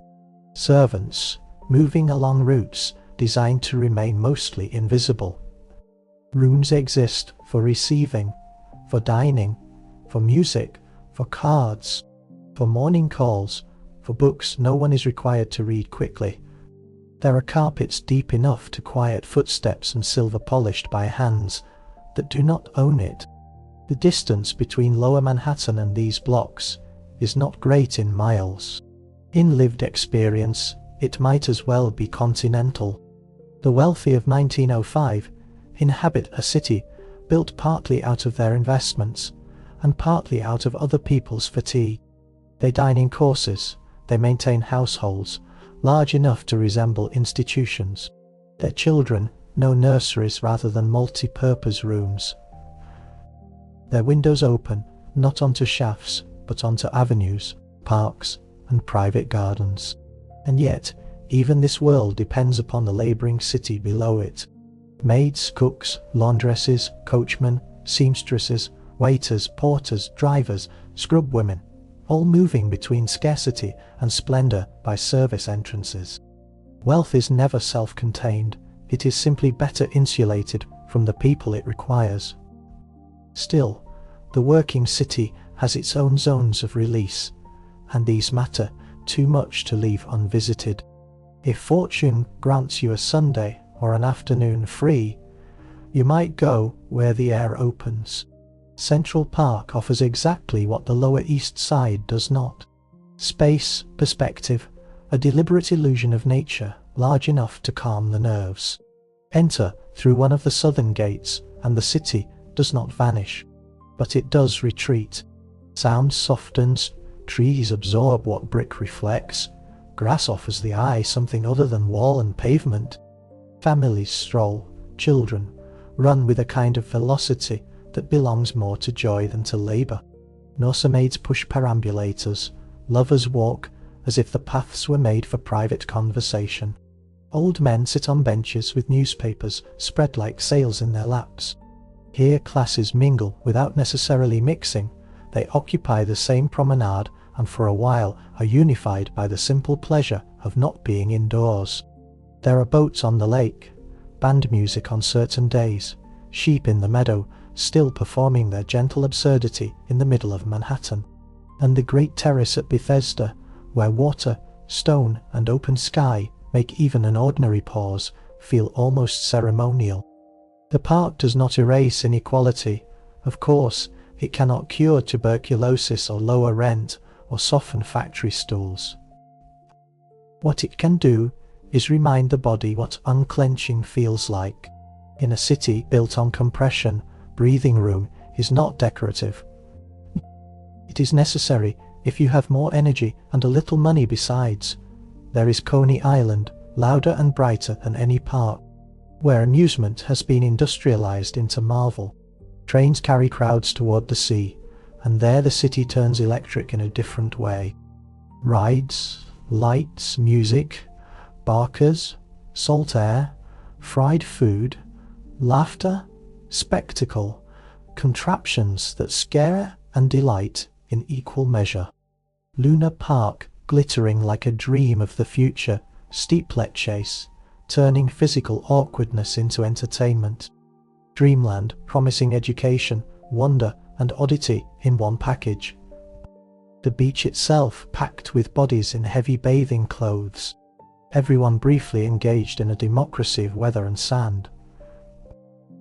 Servants moving along routes designed to remain mostly invisible. Rooms exist for receiving, for dining, for music, for cards, for morning calls, for books no one is required to read quickly. There are carpets deep enough to quiet footsteps and silver polished by hands that do not own it. The distance between Lower Manhattan and these blocks is not great in miles. In lived experience, it might as well be continental. The wealthy of 1905 inhabit a city built partly out of their investments and partly out of other people's fatigue. They dine in courses, they maintain households large enough to resemble institutions. Their children know nurseries rather than multi-purpose rooms. Their windows open not onto shafts but onto avenues, parks and private gardens. And yet, even this world depends upon the labouring city below it. Maids, cooks, laundresses, coachmen, seamstresses, waiters, porters, drivers, scrub women, all moving between scarcity and splendour by service entrances. Wealth is never self-contained, it is simply better insulated from the people it requires. Still, the working city has its own zones of release, and these matter too much to leave unvisited. If fortune grants you a Sunday or an afternoon free, you might go where the air opens. Central Park offers exactly what the Lower East Side does not. Space, perspective, a deliberate illusion of nature large enough to calm the nerves. Enter through one of the southern gates and the city does not vanish, but it does retreat. Sound softens, trees absorb what brick reflects, grass offers the eye something other than wall and pavement. Families stroll, children run with a kind of velocity that belongs more to joy than to labour. Nursemaids push perambulators, lovers walk as if the paths were made for private conversation. Old men sit on benches with newspapers spread like sails in their laps. Here classes mingle without necessarily mixing, they occupy the same promenade and for a while are unified by the simple pleasure of not being indoors. There are boats on the lake, band music on certain days, sheep in the meadow still performing their gentle absurdity in the middle of Manhattan, and the great terrace at Bethesda, where water, stone and open sky make even an ordinary pause feel almost ceremonial. The park does not erase inequality. Of course, it cannot cure tuberculosis or lower rent or soften factory stools. What it can do is remind the body what unclenching feels like. In a city built on compression, breathing room is not decorative. It is necessary if you have more energy and a little money besides. There is Coney Island, louder and brighter than any park, where amusement has been industrialized into marvel. Trains carry crowds toward the sea, and there the city turns electric in a different way. Rides, lights, music, barkers, salt air, fried food, laughter, spectacle, contraptions that scare and delight in equal measure. Luna Park, glittering like a dream of the future, steeplet chase, turning physical awkwardness into entertainment. Dreamland, promising education, wonder and oddity in one package. The beach itself packed with bodies in heavy bathing clothes. Everyone briefly engaged in a democracy of weather and sand.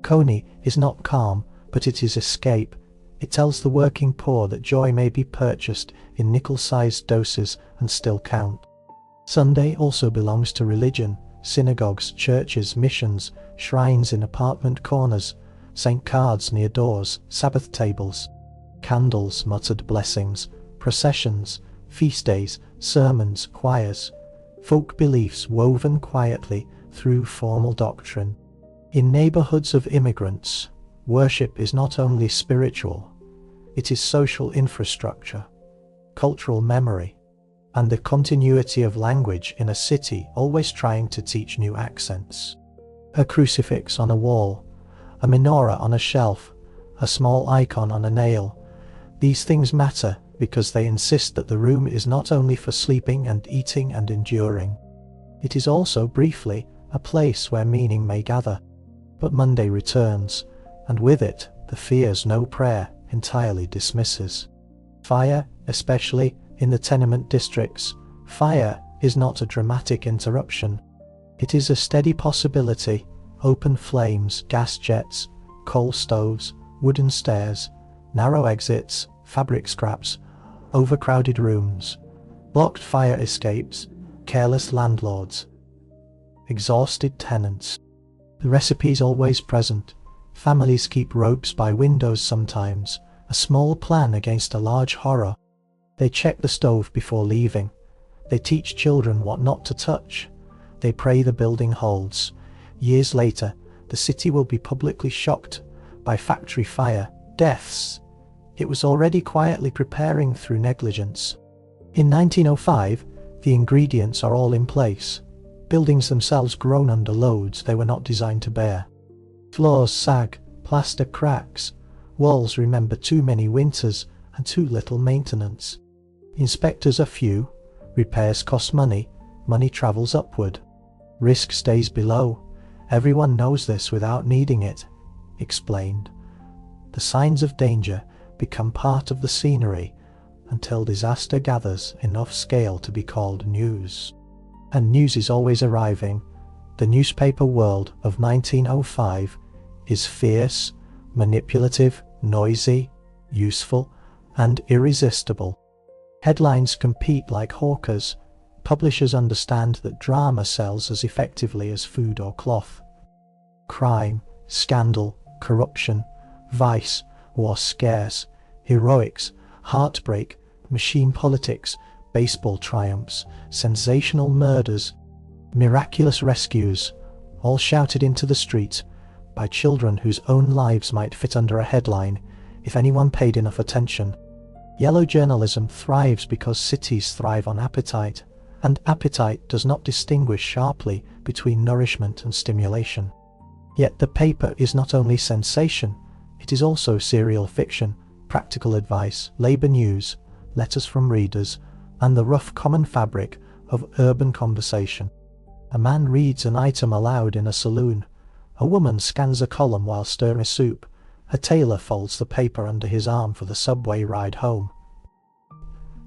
Coney is not calm, but it is escape. It tells the working poor that joy may be purchased in nickel-sized doses and still count. Sunday also belongs to religion, synagogues, churches, missions, shrines in apartment corners, saint cards near doors, Sabbath tables, candles, muttered blessings, processions, feast days, sermons, choirs, folk beliefs woven quietly through formal doctrine. In neighborhoods of immigrants, worship is not only spiritual, it is social infrastructure, cultural memory, and the continuity of language in a city always trying to teach new accents. A crucifix on a wall, a menorah on a shelf, a small icon on a nail. These things matter because they insist that the room is not only for sleeping and eating and enduring. It is also, briefly, a place where meaning may gather. But Monday returns, and with it, the fears no prayer entirely dismisses. Fire, especially in the tenement districts, fire is not a dramatic interruption. It is a steady possibility. Open flames, gas jets, coal stoves, wooden stairs, narrow exits, fabric scraps, overcrowded rooms, blocked fire escapes, careless landlords, exhausted tenants. The recipe is always present. Families keep ropes by windows sometimes, a small plan against a large horror. They check the stove before leaving. They teach children what not to touch. They pray the building holds. Years later, the city will be publicly shocked by factory fire, deaths. It was already quietly preparing through negligence. In 1905, the ingredients are all in place. Buildings themselves groan under loads they were not designed to bear. Floors sag, plaster cracks, walls remember too many winters and too little maintenance. Inspectors are few, repairs cost money, money travels upward. Risk stays below. Everyone knows this without needing it explained. The signs of danger become part of the scenery until disaster gathers enough scale to be called news. And news is always arriving. The newspaper world of 1905 is fierce, manipulative, noisy, useful, and irresistible. Headlines compete like hawkers. Publishers understand that drama sells as effectively as food or cloth. Crime, scandal, corruption, vice, war scarce, heroics, heartbreak, machine politics, baseball triumphs, sensational murders, miraculous rescues, all shouted into the streets by children whose own lives might fit under a headline if anyone paid enough attention. Yellow journalism thrives because cities thrive on appetite, and appetite does not distinguish sharply between nourishment and stimulation. Yet the paper is not only sensation, it is also serial fiction, practical advice, labour news, letters from readers, and the rough common fabric of urban conversation. A man reads an item aloud in a saloon. A woman scans a column while stirring soup. A tailor folds the paper under his arm for the subway ride home.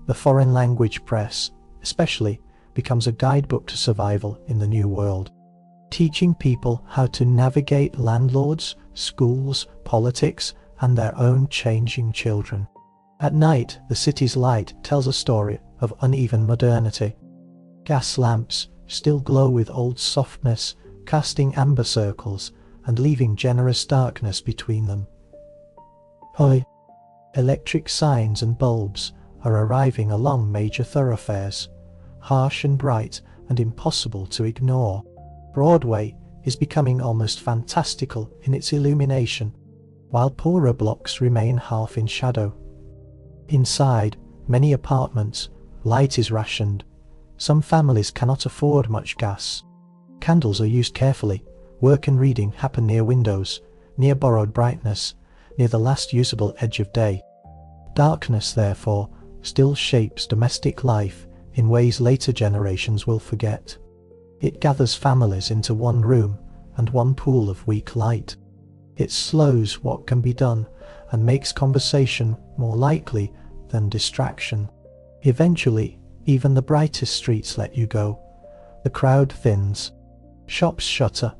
The foreign language press, especially, becomes a guidebook to survival in the new world, teaching people how to navigate landlords, schools, politics, and their own changing children. At night, the city's light tells a story of uneven modernity. Gas lamps still glow with old softness, casting amber circles and leaving generous darkness between them. Hoi! Electric signs and bulbs are arriving along major thoroughfares, harsh and bright and impossible to ignore. Broadway is becoming almost fantastical in its illumination, while poorer blocks remain half in shadow. Inside many apartments, light is rationed. Some families cannot afford much gas. Candles are used carefully. Work and reading happen near windows, near borrowed brightness, near the last usable edge of day. Darkness, therefore, still shapes domestic life in ways later generations will forget. It gathers families into one room and one pool of weak light. It slows what can be done and makes conversation more likely than distraction. Eventually, even the brightest streets let you go. The crowd thins. Shops shutter.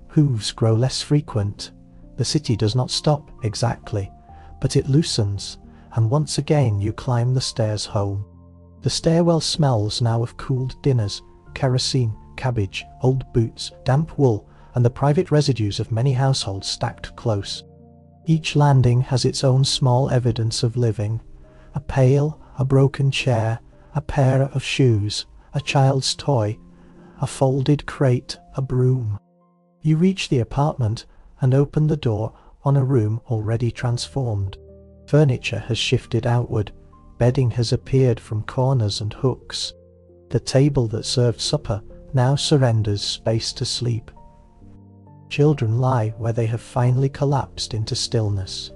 Hooves grow less frequent. The city does not stop exactly, but it loosens, and once again you climb the stairs home. The stairwell smells now of cooled dinners, kerosene, cabbage, old boots, damp wool, and the private residues of many households stacked close. Each landing has its own small evidence of living. A pail, a broken chair, a pair of shoes, a child's toy, a folded crate, a broom. You reach the apartment and open the door on a room already transformed. Furniture has shifted outward. Bedding has appeared from corners and hooks. The table that served supper now surrenders space to sleep. Children lie where they have finally collapsed into stillness.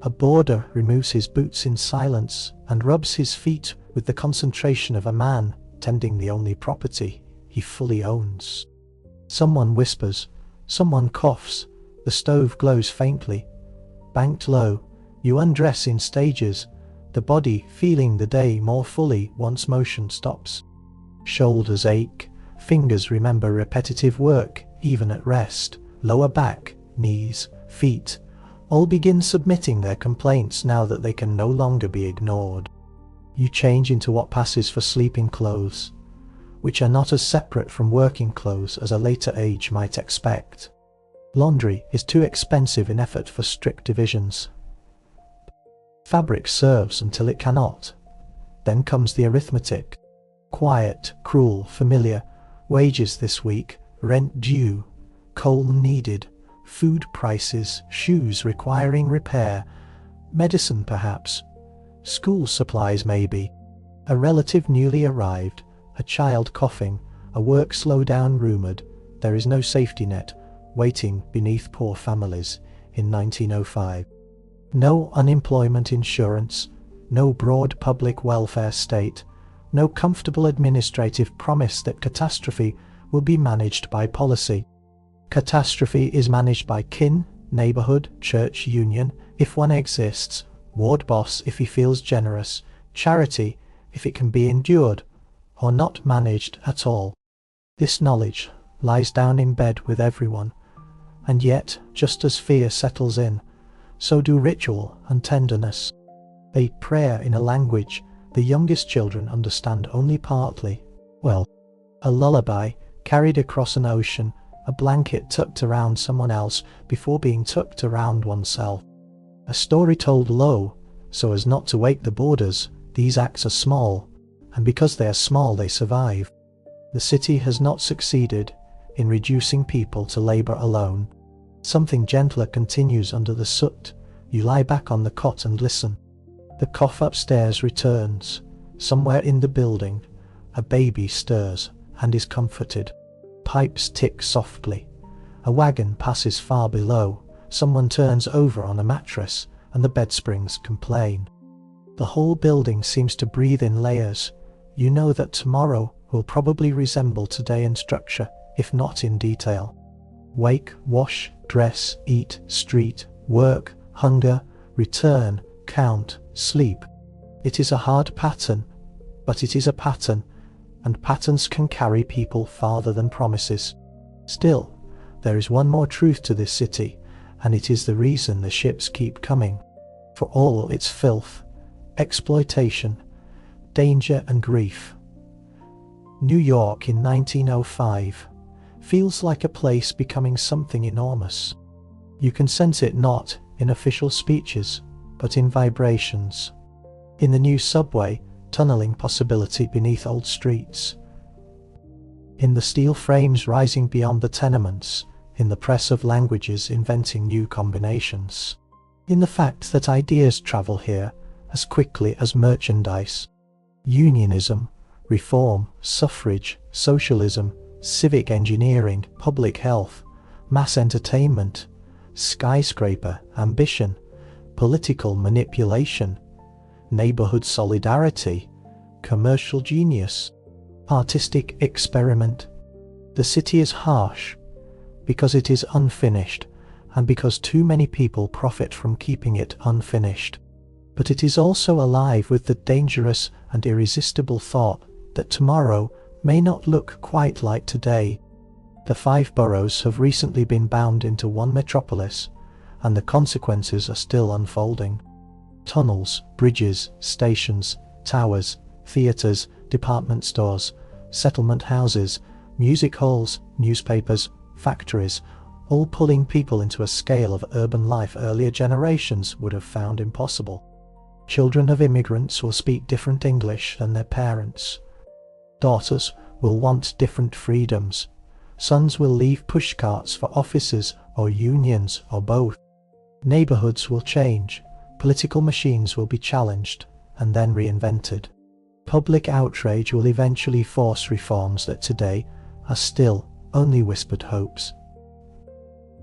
A boarder removes his boots in silence and rubs his feet with the concentration of a man tending the only property he fully owns. Someone whispers, someone coughs, the stove glows faintly. Banked low, you undress in stages, the body feeling the day more fully once motion stops. Shoulders ache, fingers remember repetitive work even at rest, lower back, knees, feet, all begin submitting their complaints now that they can no longer be ignored. You change into what passes for sleeping clothes, which are not as separate from working clothes as a later age might expect. Laundry is too expensive in effort for strict divisions. Fabric serves until it cannot. Then comes the arithmetic. Quiet, cruel, familiar. Wages this week, rent due, coal needed, food prices, shoes requiring repair, medicine perhaps, school supplies maybe, a relative newly arrived, a child coughing, a work slowdown rumoured. There is no safety net waiting beneath poor families in 1905. No unemployment insurance, no broad public welfare state, no comfortable administrative promise that catastrophe will be managed by policy. Catastrophe is managed by kin, neighbourhood, church union, if one exists, ward boss if he feels generous, charity if it can be endured, or not managed at all. This knowledge lies down in bed with everyone, and yet, just as fear settles in, so do ritual and tenderness. A prayer in a language the youngest children understand only partly. Well, a lullaby carried across an ocean, a blanket tucked around someone else before being tucked around oneself. A story told low, so as not to wake the boarders. These acts are small, and because they are small they survive. The city has not succeeded in reducing people to labour alone. Something gentler continues under the soot. You lie back on the cot and listen. The cough upstairs returns. Somewhere in the building, a baby stirs and is comforted. Pipes tick softly. A wagon passes far below. Someone turns over on a mattress and the bed springs complain. The whole building seems to breathe in layers. You know that tomorrow will probably resemble today in structure, if not in detail. Wake, wash, dress, eat, street, work, hunger, return, count, sleep. It is a hard pattern, but it is a pattern, and patterns can carry people farther than promises. Still, there is one more truth to this city, and it is the reason the ships keep coming. For all its filth, exploitation, danger and grief, New York in 1905 feels like a place becoming something enormous. You can sense it not in official speeches, but in vibrations. In the new subway, tunneling possibility beneath old streets. In the steel frames rising beyond the tenements, in the press of languages inventing new combinations. In the fact that ideas travel here as quickly as merchandise. Unionism, reform, suffrage, socialism, civic engineering, public health, mass entertainment, skyscraper ambition, political manipulation, neighborhood solidarity, commercial genius, artistic experiment. The city is harsh because it is unfinished and because too many people profit from keeping it unfinished. But it is also alive with the dangerous and irresistible thought that tomorrow may not look quite like today. The 5 boroughs have recently been bound into one metropolis, and the consequences are still unfolding. Tunnels, bridges, stations, towers, theatres, department stores, settlement houses, music halls, newspapers, factories, all pulling people into a scale of urban life earlier generations would have found impossible. Children of immigrants will speak different English than their parents. Daughters will want different freedoms. Sons will leave pushcarts for offices or unions or both. Neighborhoods will change. Political machines will be challenged and then reinvented. Public outrage will eventually force reforms that today are still only whispered hopes.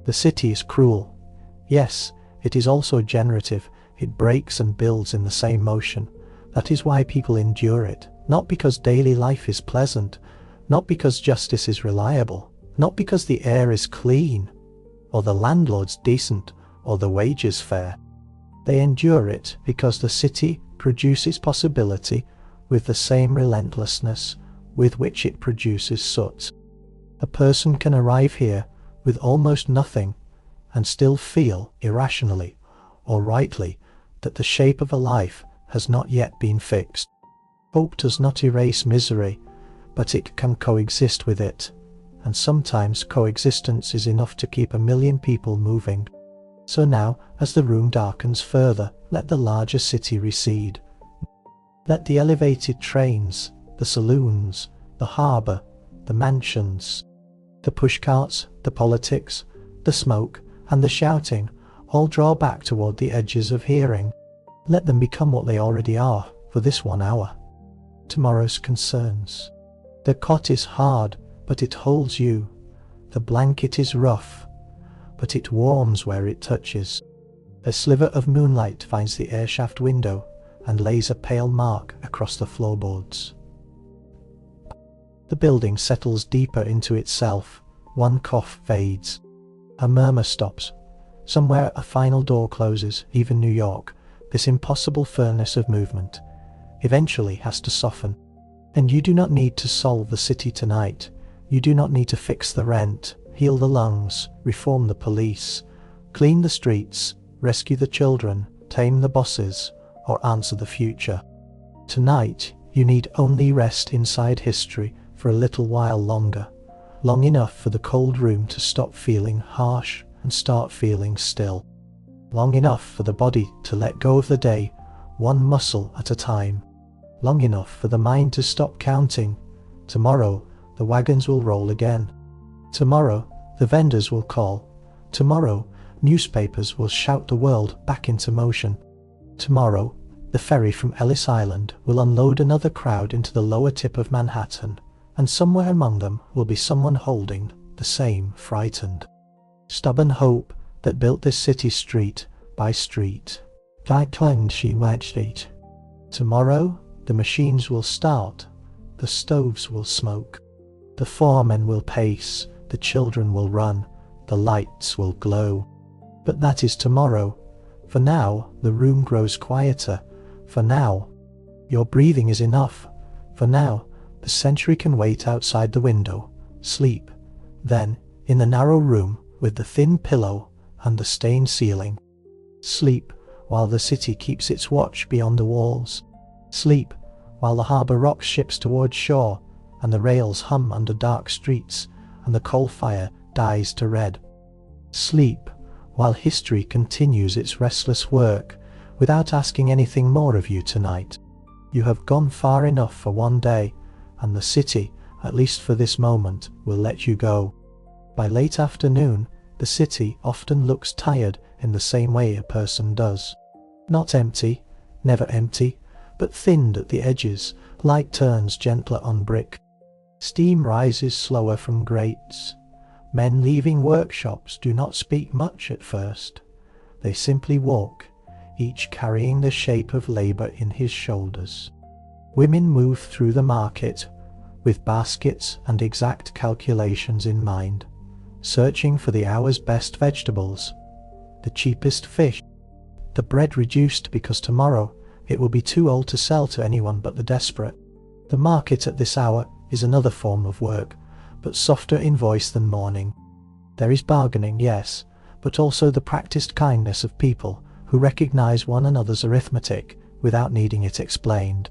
The city is cruel. Yes, it is also generative. It breaks and builds in the same motion. That is why people endure it. Not because daily life is pleasant, not because justice is reliable, not because the air is clean, or the landlord's decent, or the wages fair. They endure it because the city produces possibility with the same relentlessness with which it produces soot. A person can arrive here with almost nothing and still feel irrationally or rightly that the shape of a life has not yet been fixed. Hope does not erase misery, but it can coexist with it, and sometimes coexistence is enough to keep 1 million people moving. So now, as the room darkens further, let the larger city recede. Let the elevated trains, the saloons, the harbour, the mansions, the pushcarts, the politics, the smoke, and the shouting all draw back toward the edges of hearing. Let them become what they already are for this 1 hour. Tomorrow's concerns. The cot is hard, but it holds you. The blanket is rough, but it warms where it touches. A sliver of moonlight finds the airshaft window and lays a pale mark across the floorboards. The building settles deeper into itself. One cough fades. A murmur stops. Somewhere a final door closes. Even New York, this impossible furnace of movement, eventually has to soften. And you do not need to solve the city tonight. You do not need to fix the rent, heal the lungs, reform the police, clean the streets, rescue the children, tame the bosses, or answer the future. Tonight, you need only rest inside history for a little while longer, long enough for the cold room to stop feeling harsh and start feeling still, long enough for the body to let go of the day, one muscle at a time, long enough for the mind to stop counting. Tomorrow, the wagons will roll again. Tomorrow, the vendors will call. Tomorrow, newspapers will shout the world back into motion. Tomorrow, the ferry from Ellis Island will unload another crowd into the lower tip of Manhattan, and somewhere among them will be someone holding the same frightened, stubborn hope that built this city street by street. Tomorrow, the machines will start, the stoves will smoke, the foremen will pace, the children will run, the lights will glow. But that is tomorrow. For now, the room grows quieter. For now, your breathing is enough. For now, the century can wait outside the window, sleep. Then, in the narrow room with the thin pillow and the stained ceiling, sleep while the city keeps its watch beyond the walls. Sleep while the harbour rocks ships towards shore, and the rails hum under dark streets, and the coal fire dies to red. Sleep, while history continues its restless work, without asking anything more of you tonight. You have gone far enough for one day, and the city, at least for this moment, will let you go. By late afternoon, the city often looks tired in the same way a person does. Not empty, never empty, but thinned at the edges, light turns gentler on brick. Steam rises slower from grates. Men leaving workshops do not speak much at first. They simply walk, each carrying the shape of labour in his shoulders. Women move through the market, with baskets and exact calculations in mind, searching for the hour's best vegetables, the cheapest fish, the bread reduced because tomorrow it will be too old to sell to anyone but the desperate. The market at this hour is another form of work, but softer in voice than mourning. There is bargaining, yes, but also the practiced kindness of people who recognize one another's arithmetic without needing it explained.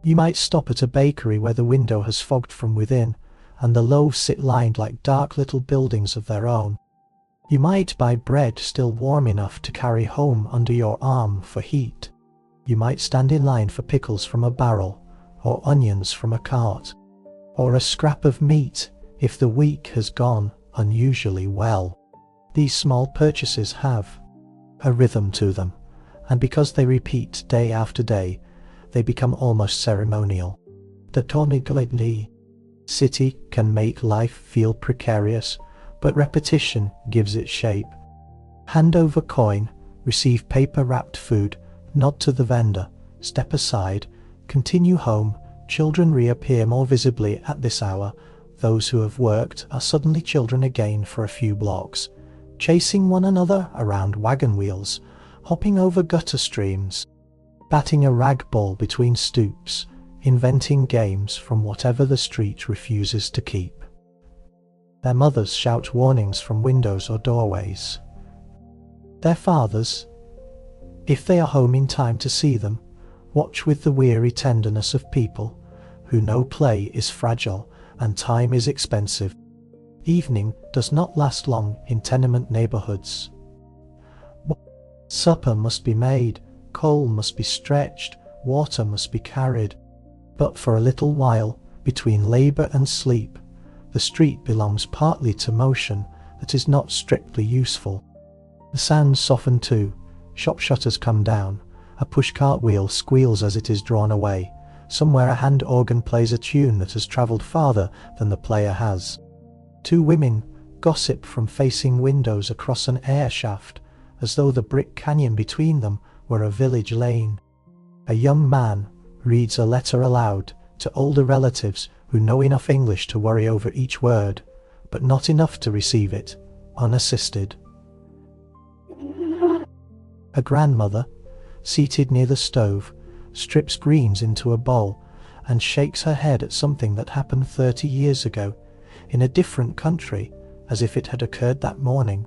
You might stop at a bakery where the window has fogged from within, and the loaves sit lined like dark little buildings of their own. You might buy bread still warm enough to carry home under your arm for heat. You might stand in line for pickles from a barrel, or onions from a cart, or a scrap of meat if the week has gone unusually well. These small purchases have a rhythm to them, and because they repeat day after day, they become almost ceremonial. The Tenement city can make life feel precarious, but repetition gives it shape. Hand over coin, receive paper-wrapped food, nod to the vendor, step aside, continue home. Children reappear more visibly at this hour. Those who have worked are suddenly children again for a few blocks, chasing one another around wagon wheels, hopping over gutter streams, batting a rag ball between stoops, inventing games from whatever the street refuses to keep. Their mothers shout warnings from windows or doorways. Their fathers, if they are home in time to see them, watch with the weary tenderness of people who know play is fragile and time is expensive. Evening does not last long in tenement neighborhoods. Supper must be made, coal must be stretched, water must be carried. But for a little while, between labor and sleep, the street belongs partly to motion that is not strictly useful. The sounds soften too. Shop shutters come down. A pushcart wheel squeals as it is drawn away. Somewhere a hand organ plays a tune that has travelled farther than the player has. Two women gossip from facing windows across an air shaft, as though the brick canyon between them were a village lane. A young man reads a letter aloud to older relatives who know enough English to worry over each word, but not enough to receive it, unassisted. A grandmother, seated near the stove, strips greens into a bowl and shakes her head at something that happened 30 years ago, in a different country, as if it had occurred that morning.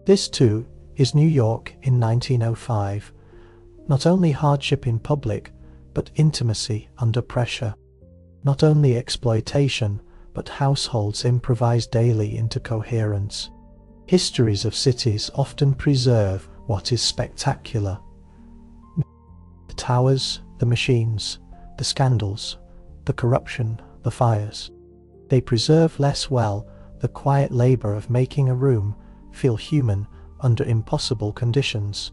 This too is New York in 1905. Not only hardship in public, but intimacy under pressure. Not only exploitation, but households improvise daily into coherence. Histories of cities often preserve what is spectacular. The towers, the machines, the scandals, the corruption, the fires. They preserve less well the quiet labour of making a room feel human under impossible conditions.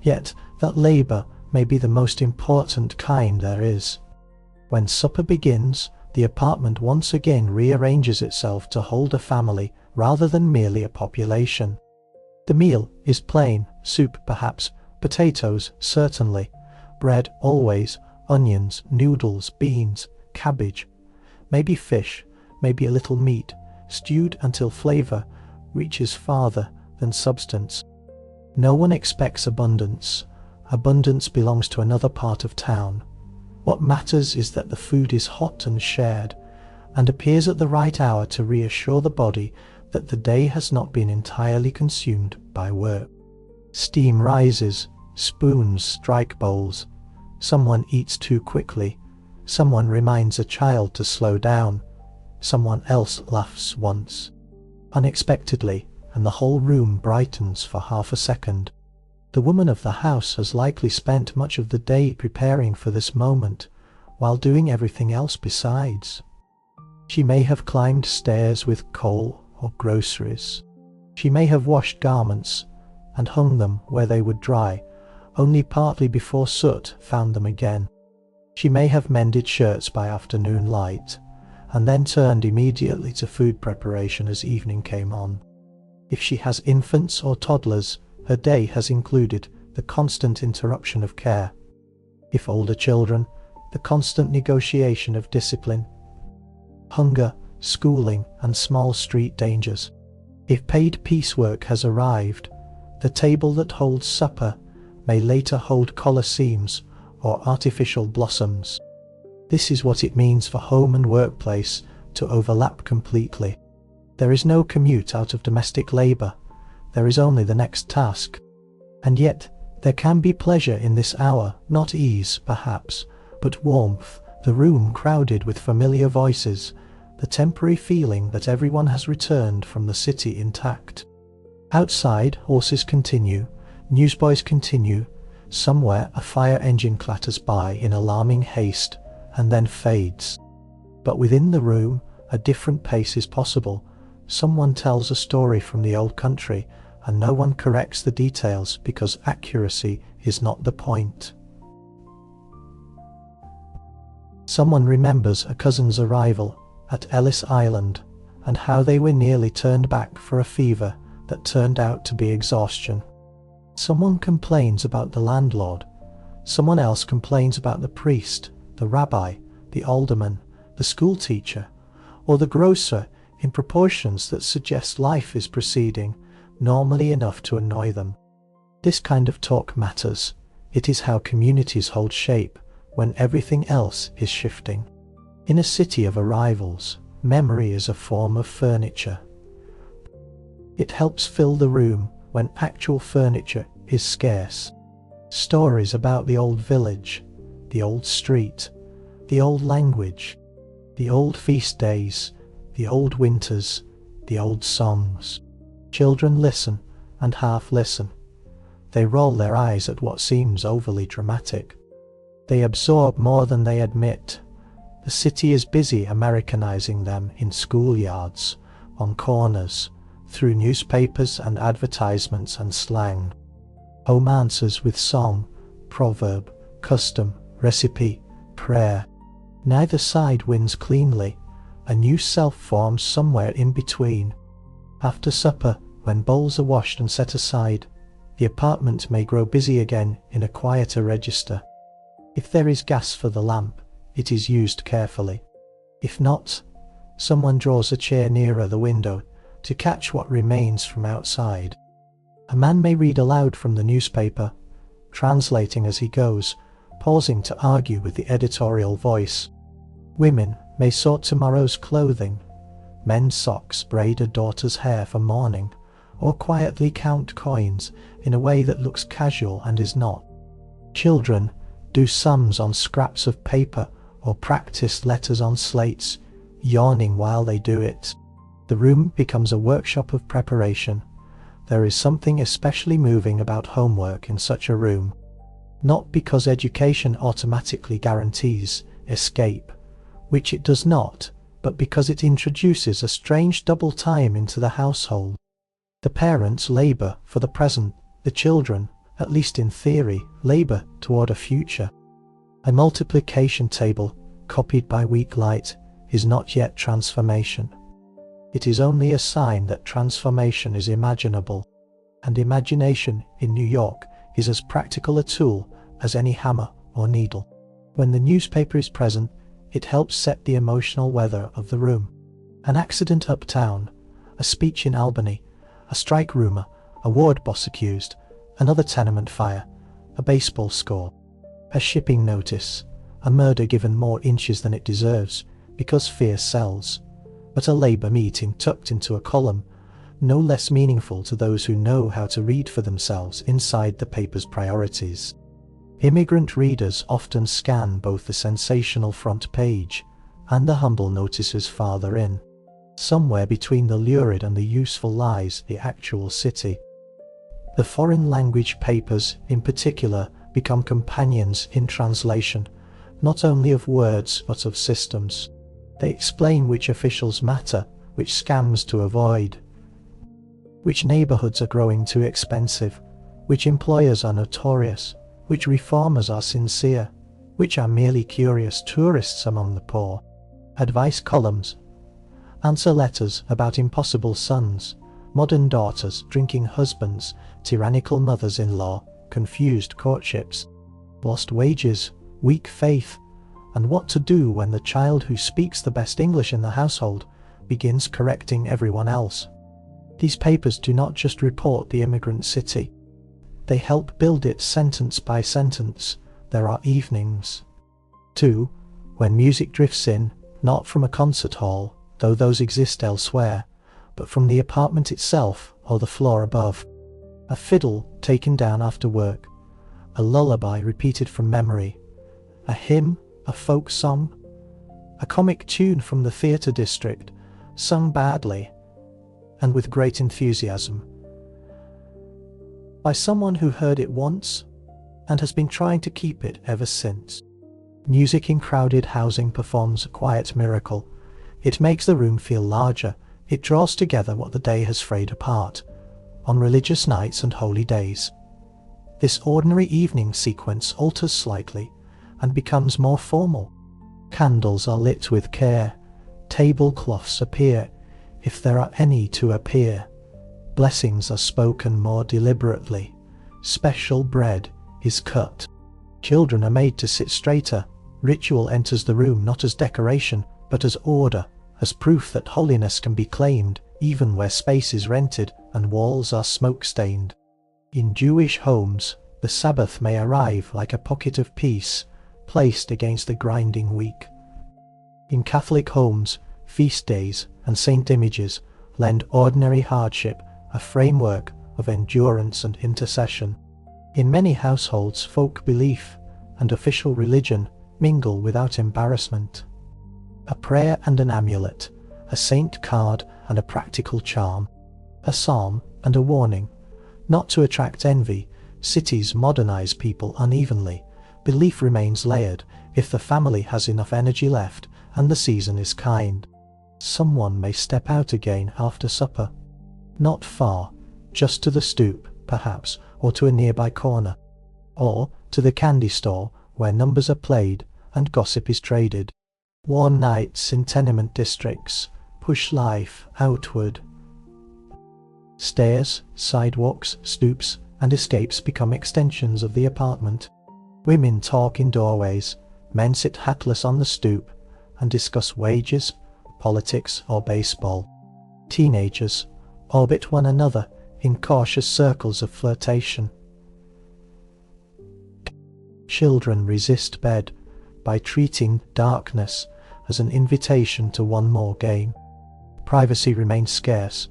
Yet that labour may be the most important kind there is. When supper begins, the apartment once again rearranges itself to hold a family rather than merely a population. The meal is plain, soup perhaps, potatoes certainly, bread always, onions, noodles, beans, cabbage, maybe fish, maybe a little meat, stewed until flavour reaches farther than substance. No one expects abundance. Abundance belongs to another part of town. What matters is that the food is hot and shared, and appears at the right hour to reassure the body that the day has not been entirely consumed by work. Steam rises, spoons strike bowls, someone eats too quickly, Someone reminds a child to slow down. Someone else laughs once, unexpectedly, and the whole room brightens for half a second. The woman of the house has likely spent much of the day preparing for this moment, while doing everything else besides. She may have climbed stairs with coal or groceries. She may have washed garments and hung them where they would dry, only partly before soot found them again. She may have mended shirts by afternoon light, and then turned immediately to food preparation as evening came on. If she has infants or toddlers, her day has included the constant interruption of care. If older children, the constant negotiation of discipline, hunger, schooling, and small street dangers. If paid piecework has arrived, the table that holds supper may later hold colosseums or artificial blossoms. This is what it means for home and workplace to overlap completely. There is no commute out of domestic labour, there is only the next task. And yet, there can be pleasure in this hour, not ease, perhaps, but warmth, the room crowded with familiar voices, the temporary feeling that everyone has returned from the city intact. Outside, horses continue, newsboys continue, somewhere a fire engine clatters by in alarming haste, and then fades. But within the room, a different pace is possible. Someone tells a story from the old country, and no one corrects the details because accuracy is not the point. Someone remembers a cousin's arrival at Ellis Island, and how they were nearly turned back for a fever that turned out to be exhaustion. Someone complains about the landlord. Someone else complains about the priest, the rabbi, the alderman, the school teacher, or the grocer in proportions that suggest life is proceeding, normally enough to annoy them. This kind of talk matters. It is how communities hold shape when everything else is shifting. In a city of arrivals, memory is a form of furniture. It helps fill the room when actual furniture is scarce. Stories about the old village, the old street, the old language, the old feast days, the old winters, the old songs. Children listen and half listen. They roll their eyes at what seems overly dramatic. They absorb more than they admit. The city is busy Americanizing them in schoolyards, on corners, through newspapers and advertisements and slang. Home answers with song, proverb, custom, recipe, prayer. Neither side wins cleanly. A new self forms somewhere in between. After supper, when bowls are washed and set aside, the apartment may grow busy again in a quieter register. If there is gas for the lamp, it is used carefully. If not, someone draws a chair nearer the window to catch what remains from outside. A man may read aloud from the newspaper, translating as he goes, pausing to argue with the editorial voice. Women may sort tomorrow's clothing, mend socks, braid a daughter's hair for mourning, or quietly count coins in a way that looks casual and is not. Children do sums on scraps of paper or practice letters on slates, yawning while they do it. The room becomes a workshop of preparation. There is something especially moving about homework in such a room, not because education automatically guarantees escape, which it does not, but because it introduces a strange double time into the household. The parents labour for the present, the children, at least in theory, labour toward a future. A multiplication table, copied by weak light, is not yet transformation. It is only a sign that transformation is imaginable, and imagination in New York is as practical a tool as any hammer or needle. When the newspaper is present, it helps set the emotional weather of the room. An accident uptown, a speech in Albany, a strike rumour, a ward boss accused, another tenement fire, a baseball score, a shipping notice, a murder given more inches than it deserves because fear sells, but a Labour meeting tucked into a column, no less meaningful to those who know how to read for themselves inside the paper's priorities. Immigrant readers often scan both the sensational front page and the humble notices farther in. Somewhere between the lurid and the useful lies the actual city. The foreign language papers, in particular, become companions in translation, not only of words but of systems. They explain which officials matter, which scams to avoid, which neighborhoods are growing too expensive, which employers are notorious, which reformers are sincere, which are merely curious tourists among the poor. Advice columns, answer letters about impossible sons, modern daughters, drinking husbands, tyrannical mothers-in-law, confused courtships, lost wages, weak faith, and what to do when the child who speaks the best English in the household begins correcting everyone else. These papers do not just report the immigrant city. They help build it sentence by sentence. There are evenings, too, when music drifts in, not from a concert hall, though those exist elsewhere, but from the apartment itself or the floor above. A fiddle taken down after work, a lullaby repeated from memory, a hymn, a folk song, a comic tune from the theatre district, sung badly and with great enthusiasm by someone who heard it once and has been trying to keep it ever since. Music in crowded housing performs a quiet miracle. It makes the room feel larger. It draws together what the day has frayed apart. On religious nights and holy days, this ordinary evening sequence alters slightly and becomes more formal. Candles are lit with care. Tablecloths appear, if there are any to appear. Blessings are spoken more deliberately. Special bread is cut. Children are made to sit straighter. Ritual enters the room not as decoration, but as order, as proof that holiness can be claimed, even where space is rented and walls are smoke-stained. In Jewish homes, the Sabbath may arrive like a pocket of peace, placed against the grinding week. In Catholic homes, feast days and saint images lend ordinary hardship a framework of endurance and intercession. In many households, folk belief and official religion mingle without embarrassment. A prayer and an amulet, a saint card and a practical charm, a psalm and a warning. Not to attract envy, cities modernize people unevenly. Belief remains layered if the family has enough energy left and the season is kind. Someone may step out again after supper. Not far, just to the stoop, perhaps, or to a nearby corner. Or to the candy store where numbers are played and gossip is traded. Warm nights in tenement districts push life outward. Stairs, sidewalks, stoops, and escapes become extensions of the apartment. Women talk in doorways, men sit hatless on the stoop and discuss wages, politics, or baseball. Teenagers orbit one another in cautious circles of flirtation. Children resist bed by treating darkness as an invitation to one more game. Privacy remains scarce,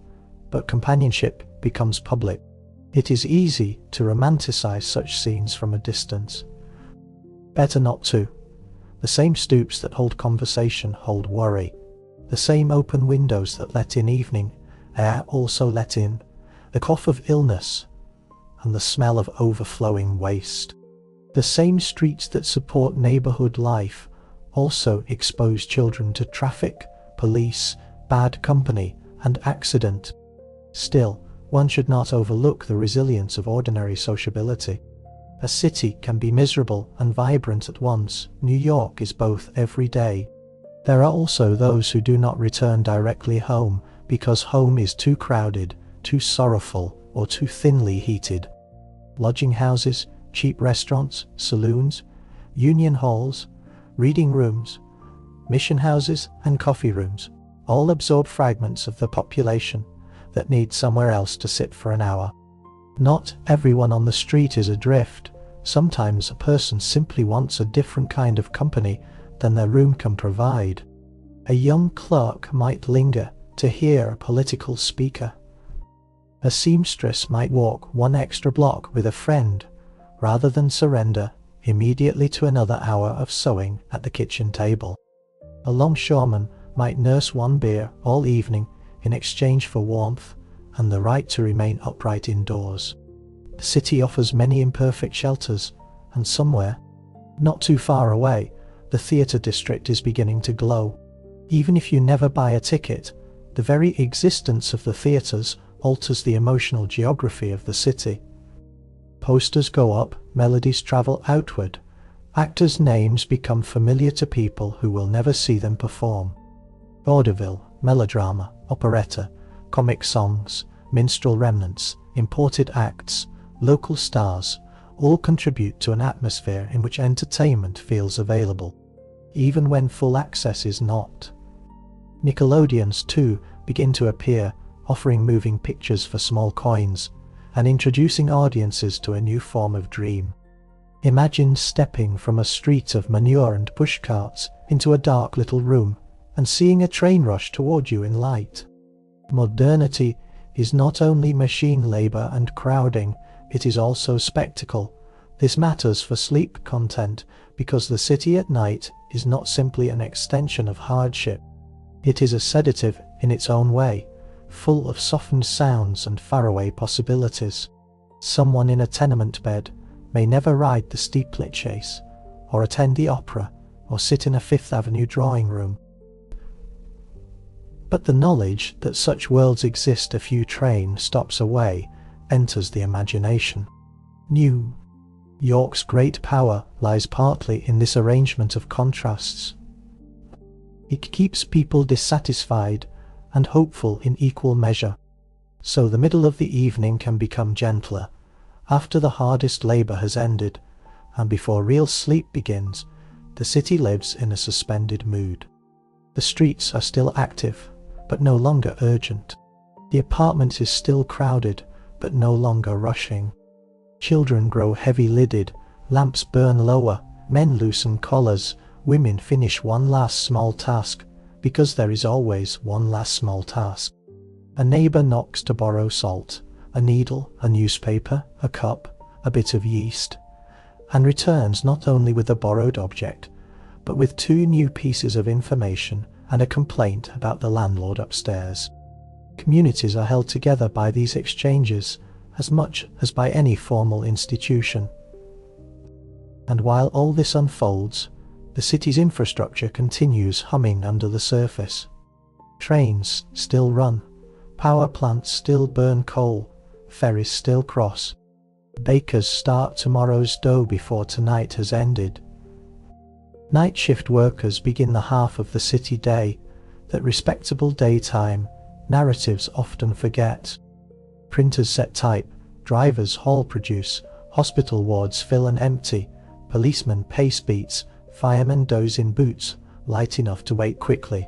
but companionship becomes public. It is easy to romanticize such scenes from a distance. Better not to. The same stoops that hold conversation hold worry. The same open windows that let in evening air also let in the cough of illness and the smell of overflowing waste. The same streets that support neighborhood life also expose children to traffic, police, bad company, and accident. Still, one should not overlook the resilience of ordinary sociability. A city can be miserable and vibrant at once. New York is both every day. There are also those who do not return directly home because home is too crowded, too sorrowful, or too thinly heated. Lodging houses, cheap restaurants, saloons, union halls, reading rooms, mission houses, and coffee rooms all absorb fragments of the population that need somewhere else to sit for an hour. Not everyone on the street is adrift. Sometimes a person simply wants a different kind of company than their room can provide. A young clerk might linger to hear a political speaker. A seamstress might walk one extra block with a friend rather than surrender immediately to another hour of sewing at the kitchen table. A longshoreman might nurse one beer all evening in exchange for warmth and the right to remain upright indoors. The city offers many imperfect shelters, and somewhere, not too far away, the theatre district is beginning to glow. Even if you never buy a ticket, the very existence of the theatres alters the emotional geography of the city. Posters go up, melodies travel outward, actors' names become familiar to people who will never see them perform. Vaudeville, melodrama, operetta, comic songs, minstrel remnants, imported acts, local stars, all contribute to an atmosphere in which entertainment feels available, even when full access is not. Nickelodeons, too, begin to appear, offering moving pictures for small coins, and introducing audiences to a new form of dream. Imagine stepping from a street of manure and pushcarts into a dark little room, and seeing a train rush toward you in light. Modernity is not only machine labor and crowding, it is also spectacle. This matters for sleep content because the city at night is not simply an extension of hardship. It is a sedative in its own way, full of softened sounds and faraway possibilities. Someone in a tenement bed may never ride the steeple chase, or attend the opera, or sit in a Fifth Avenue drawing room. But the knowledge that such worlds exist a few train stops away enters the imagination. New York's great power lies partly in this arrangement of contrasts. It keeps people dissatisfied and hopeful in equal measure, so the middle of the evening can become gentler, after the hardest labor has ended, and before real sleep begins, the city lives in a suspended mood. The streets are still active, but no longer urgent. The apartment is still crowded, but no longer rushing. Children grow heavy-lidded, lamps burn lower, men loosen collars, women finish one last small task, because there is always one last small task. A neighbor knocks to borrow salt, a needle, a newspaper, a cup, a bit of yeast, and returns not only with the borrowed object, but with 2 new pieces of information and a complaint about the landlord upstairs. Communities are held together by these exchanges as much as by any formal institution. And while all this unfolds, the city's infrastructure continues humming under the surface. Trains still run, power plants still burn coal, ferries still cross. Bakers start tomorrow's dough before tonight has ended. Night shift workers begin the half of the city day that respectable daytime narratives often forget. Printers set type, drivers haul produce, hospital wards fill and empty, policemen pace beats, firemen doze in boots, light enough to wake quickly.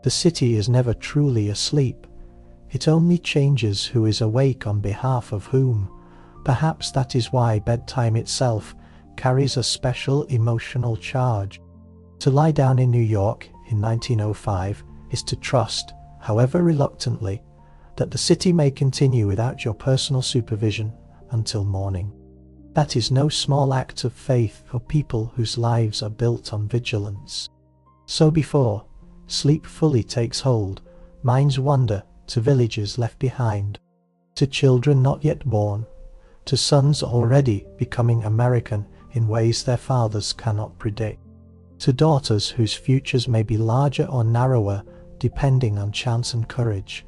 The city is never truly asleep. It only changes who is awake on behalf of whom. Perhaps that is why bedtime itself carries a special emotional charge. To lie down in New York in 1905 is to trust, however reluctantly, that the city may continue without your personal supervision until morning. That is no small act of faith for people whose lives are built on vigilance. So before sleep fully takes hold, minds wander to villages left behind, to children not yet born, to sons already becoming American in ways their fathers cannot predict, to daughters whose futures may be larger or narrower depending on chance and courage,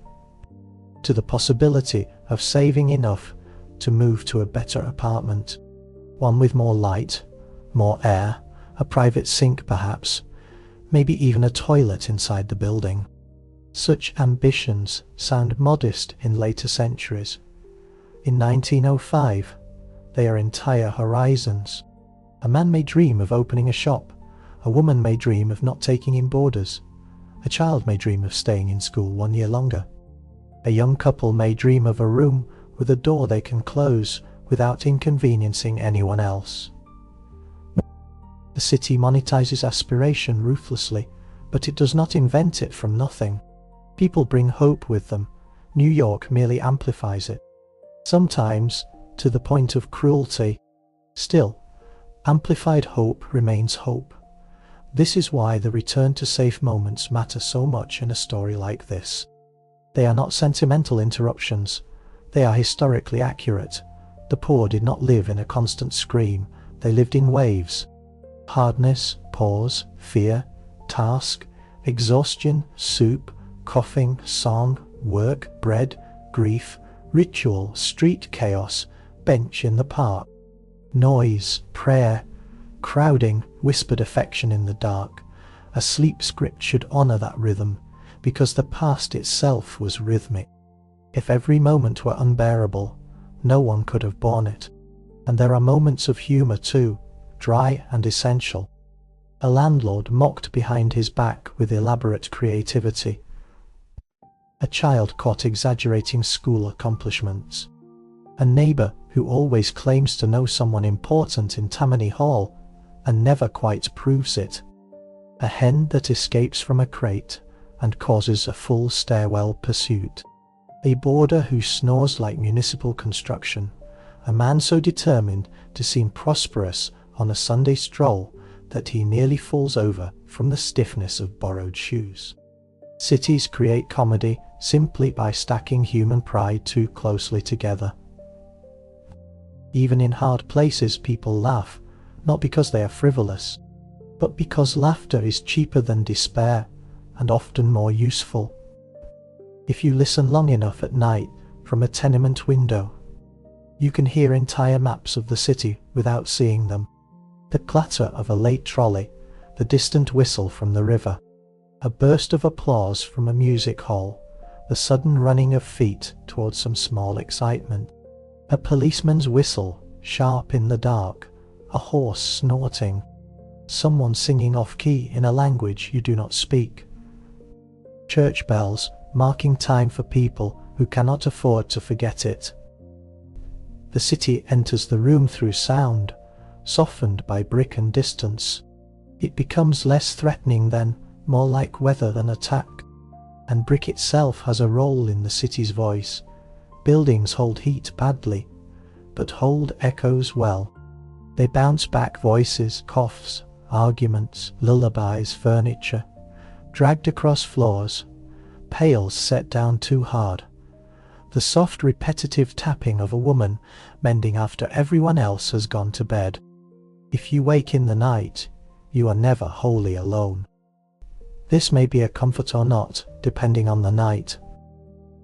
to the possibility of saving enough to move to a better apartment, one with more light, more air, a private sink perhaps, maybe even a toilet inside the building. Such ambitions sound modest in later centuries. In 1905, they are entire horizons. A man may dream of opening a shop, a woman may dream of not taking in boarders, a child may dream of staying in school 1 year longer. A young couple may dream of a room with a door they can close without inconveniencing anyone else. The city monetizes aspiration ruthlessly, but it does not invent it from nothing. People bring hope with them. New York merely amplifies it, sometimes to the point of cruelty. Still, Amplified hope remains hope. This is why the return to safe moments matter so much in a story like this. They are not sentimental interruptions, they are historically accurate. The poor did not live in a constant scream, they lived in waves. Hardness, pause, fear, task, exhaustion, soup, coughing, song, work, bread, grief, ritual, street chaos, bench in the park. Noise, prayer, crowding, whispered affection in the dark. A sleep script should honour that rhythm, because the past itself was rhythmic. If every moment were unbearable, no one could have borne it. And there are moments of humour too, dry and essential. A landlord mocked behind his back with elaborate creativity. A child caught exaggerating school accomplishments. A neighbour who always claims to know someone important in Tammany Hall and never quite proves it. A hen that escapes from a crate and causes a full stairwell pursuit. A boarder who snores like municipal construction. A man so determined to seem prosperous on a Sunday stroll that he nearly falls over from the stiffness of borrowed shoes. Cities create comedy simply by stacking human pride too closely together. Even in hard places people laugh, not because they are frivolous, but because laughter is cheaper than despair and often more useful. If you listen long enough at night from a tenement window, you can hear entire maps of the city without seeing them. The clatter of a late trolley, the distant whistle from the river, a burst of applause from a music hall, the sudden running of feet towards some small excitement, a policeman's whistle, sharp in the dark, a horse snorting, someone singing off-key in a language you do not speak. Church bells marking time for people who cannot afford to forget it. The city enters the room through sound, softened by brick and distance. It becomes less threatening then, more like weather than attack. And brick itself has a role in the city's voice. Buildings hold heat badly, but hold echoes well. They bounce back voices, coughs, arguments, lullabies, furniture, dragged across floors, pails set down too hard. The soft repetitive tapping of a woman mending after everyone else has gone to bed. If you wake in the night, you are never wholly alone. This may be a comfort or not, depending on the night.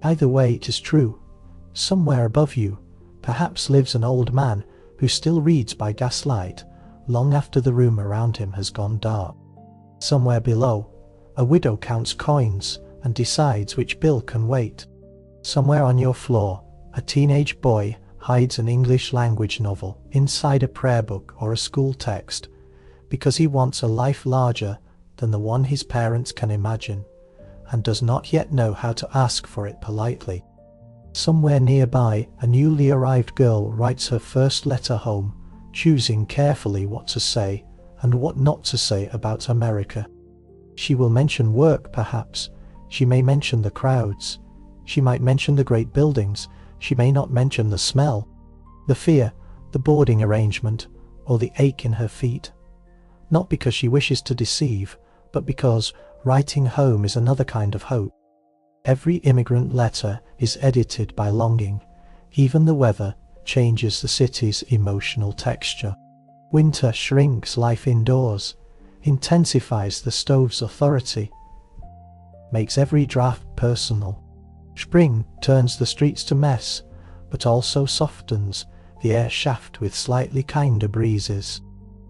Either way it is true. Somewhere above you, perhaps lives an old man who still reads by gaslight long after the room around him has gone dark. Somewhere below, a widow counts coins and decides which bill can wait. Somewhere on your floor, a teenage boy hides an English language novel inside a prayer book or a school text because he wants a life larger than the one his parents can imagine and does not yet know how to ask for it politely. Somewhere nearby, a newly arrived girl writes her first letter home, choosing carefully what to say and what not to say about America. She will mention work perhaps, she may mention the crowds, she might mention the great buildings, she may not mention the smell, the fear, the boarding arrangement, or the ache in her feet. Not because she wishes to deceive, but because writing home is another kind of hope. Every immigrant letter is edited by longing. Even the weather changes the city's emotional texture. Winter shrinks life indoors, intensifies the stove's authority, makes every draft personal. Spring turns the streets to mess, but also softens the air shaft with slightly kinder breezes.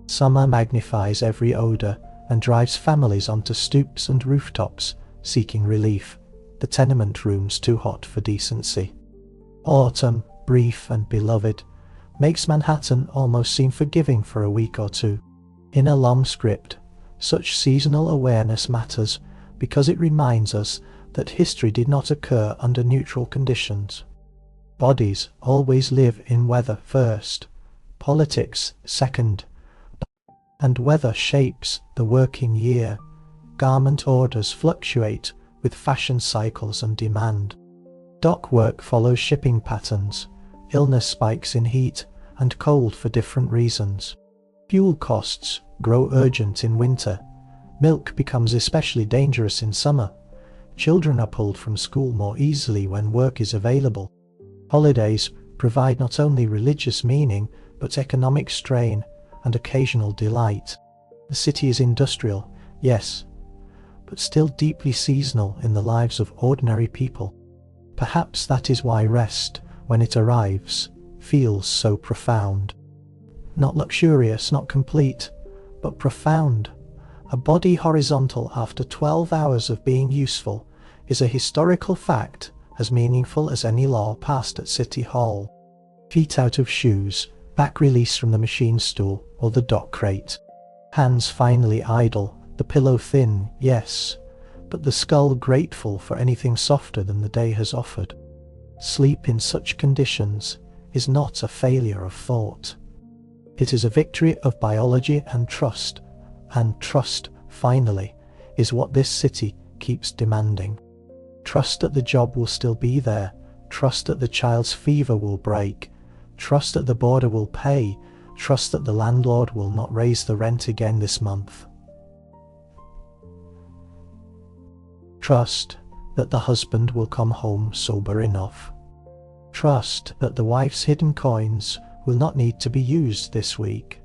Summer magnifies every odour and drives families onto stoops and rooftops, seeking relief. The tenement rooms too hot for decency. Autumn, brief and beloved, makes Manhattan almost seem forgiving for a week or two. In a long script, such seasonal awareness matters because it reminds us that history did not occur under neutral conditions. Bodies always live in weather first, politics second, and weather shapes the working year. Garment orders fluctuate with fashion cycles and demand. Dock work follows shipping patterns, illness spikes in heat and cold for different reasons. Fuel costs grow urgent in winter. Milk becomes especially dangerous in summer. Children are pulled from school more easily when work is available. Holidays provide not only religious meaning, but economic strain and occasional delight. The city is industrial, yes, but still deeply seasonal in the lives of ordinary people. Perhaps that is why rest, when it arrives, feels so profound. Not luxurious, not complete, but profound. A body horizontal after 12 hours of being useful is a historical fact as meaningful as any law passed at City Hall. Feet out of shoes, back released from the machine stool or the dock crate. Hands finally idle, the pillow thin, yes, but the skull grateful for anything softer than the day has offered. Sleep in such conditions is not a failure of thought. It is a victory of biology and trust finally, is what this city keeps demanding. Trust that the job will still be there, trust that the child's fever will break, trust that the boarder will pay, trust that the landlord will not raise the rent again this month. Trust that the husband will come home sober enough. Trust that the wife's hidden coins will not need to be used this week.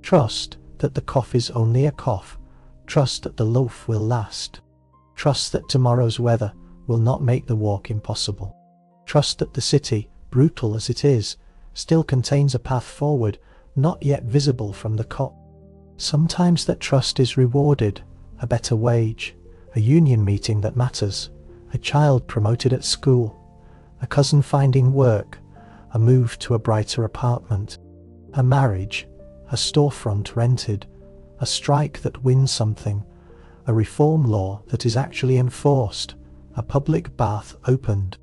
Trust that the cough is only a cough. Trust that the loaf will last. Trust that tomorrow's weather will not make the walk impossible. Trust that the city, brutal as it is, still contains a path forward, not yet visible from the cot. Sometimes that trust is rewarded, a better wage, a union meeting that matters, a child promoted at school, a cousin finding work, a move to a brighter apartment, a marriage, a storefront rented, a strike that wins something, a reform law that is actually enforced, a public bath opened,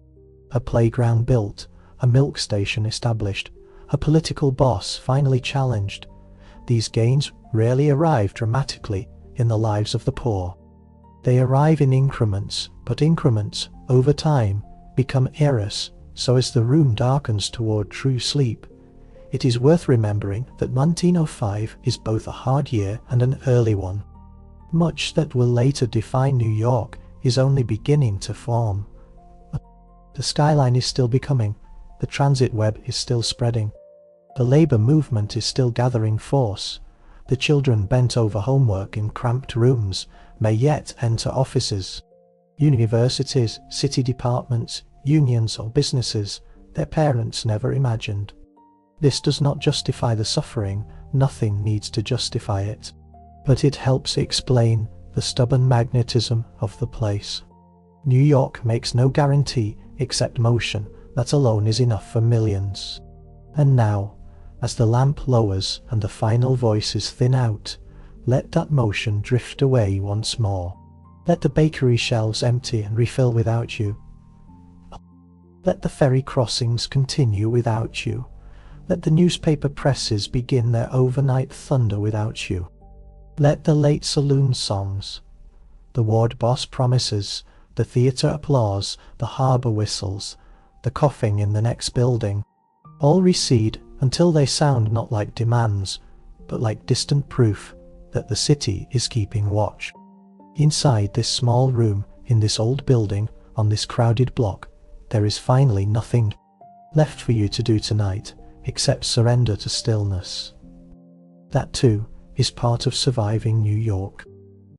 a playground built, a milk station established, a political boss finally challenged. These gains rarely arrive dramatically in the lives of the poor. They arrive in increments, but increments, over time, become errors, so as the room darkens toward true sleep. It is worth remembering that 1905 is both a hard year and an early one. Much that will later define New York is only beginning to form. The skyline is still becoming, the transit web is still spreading, the labor movement is still gathering force, the children bent over homework in cramped rooms may yet enter offices. Universities, city departments, unions or businesses their parents never imagined. This does not justify the suffering, nothing needs to justify it, but it helps explain the stubborn magnetism of the place. New York makes no guarantee except motion, that alone is enough for millions. And now, as the lamp lowers and the final voices thin out, let that motion drift away once more. Let the bakery shelves empty and refill without you. Let the ferry crossings continue without you. Let the newspaper presses begin their overnight thunder without you. Let the late saloon songs, the ward boss promises, the theatre applause, the harbour whistles, the coughing in the next building, all recede until they sound not like demands, but like distant proof that the city is keeping watch. Inside this small room, in this old building, on this crowded block, there is finally nothing left for you to do tonight except surrender to stillness. That too is part of surviving New York.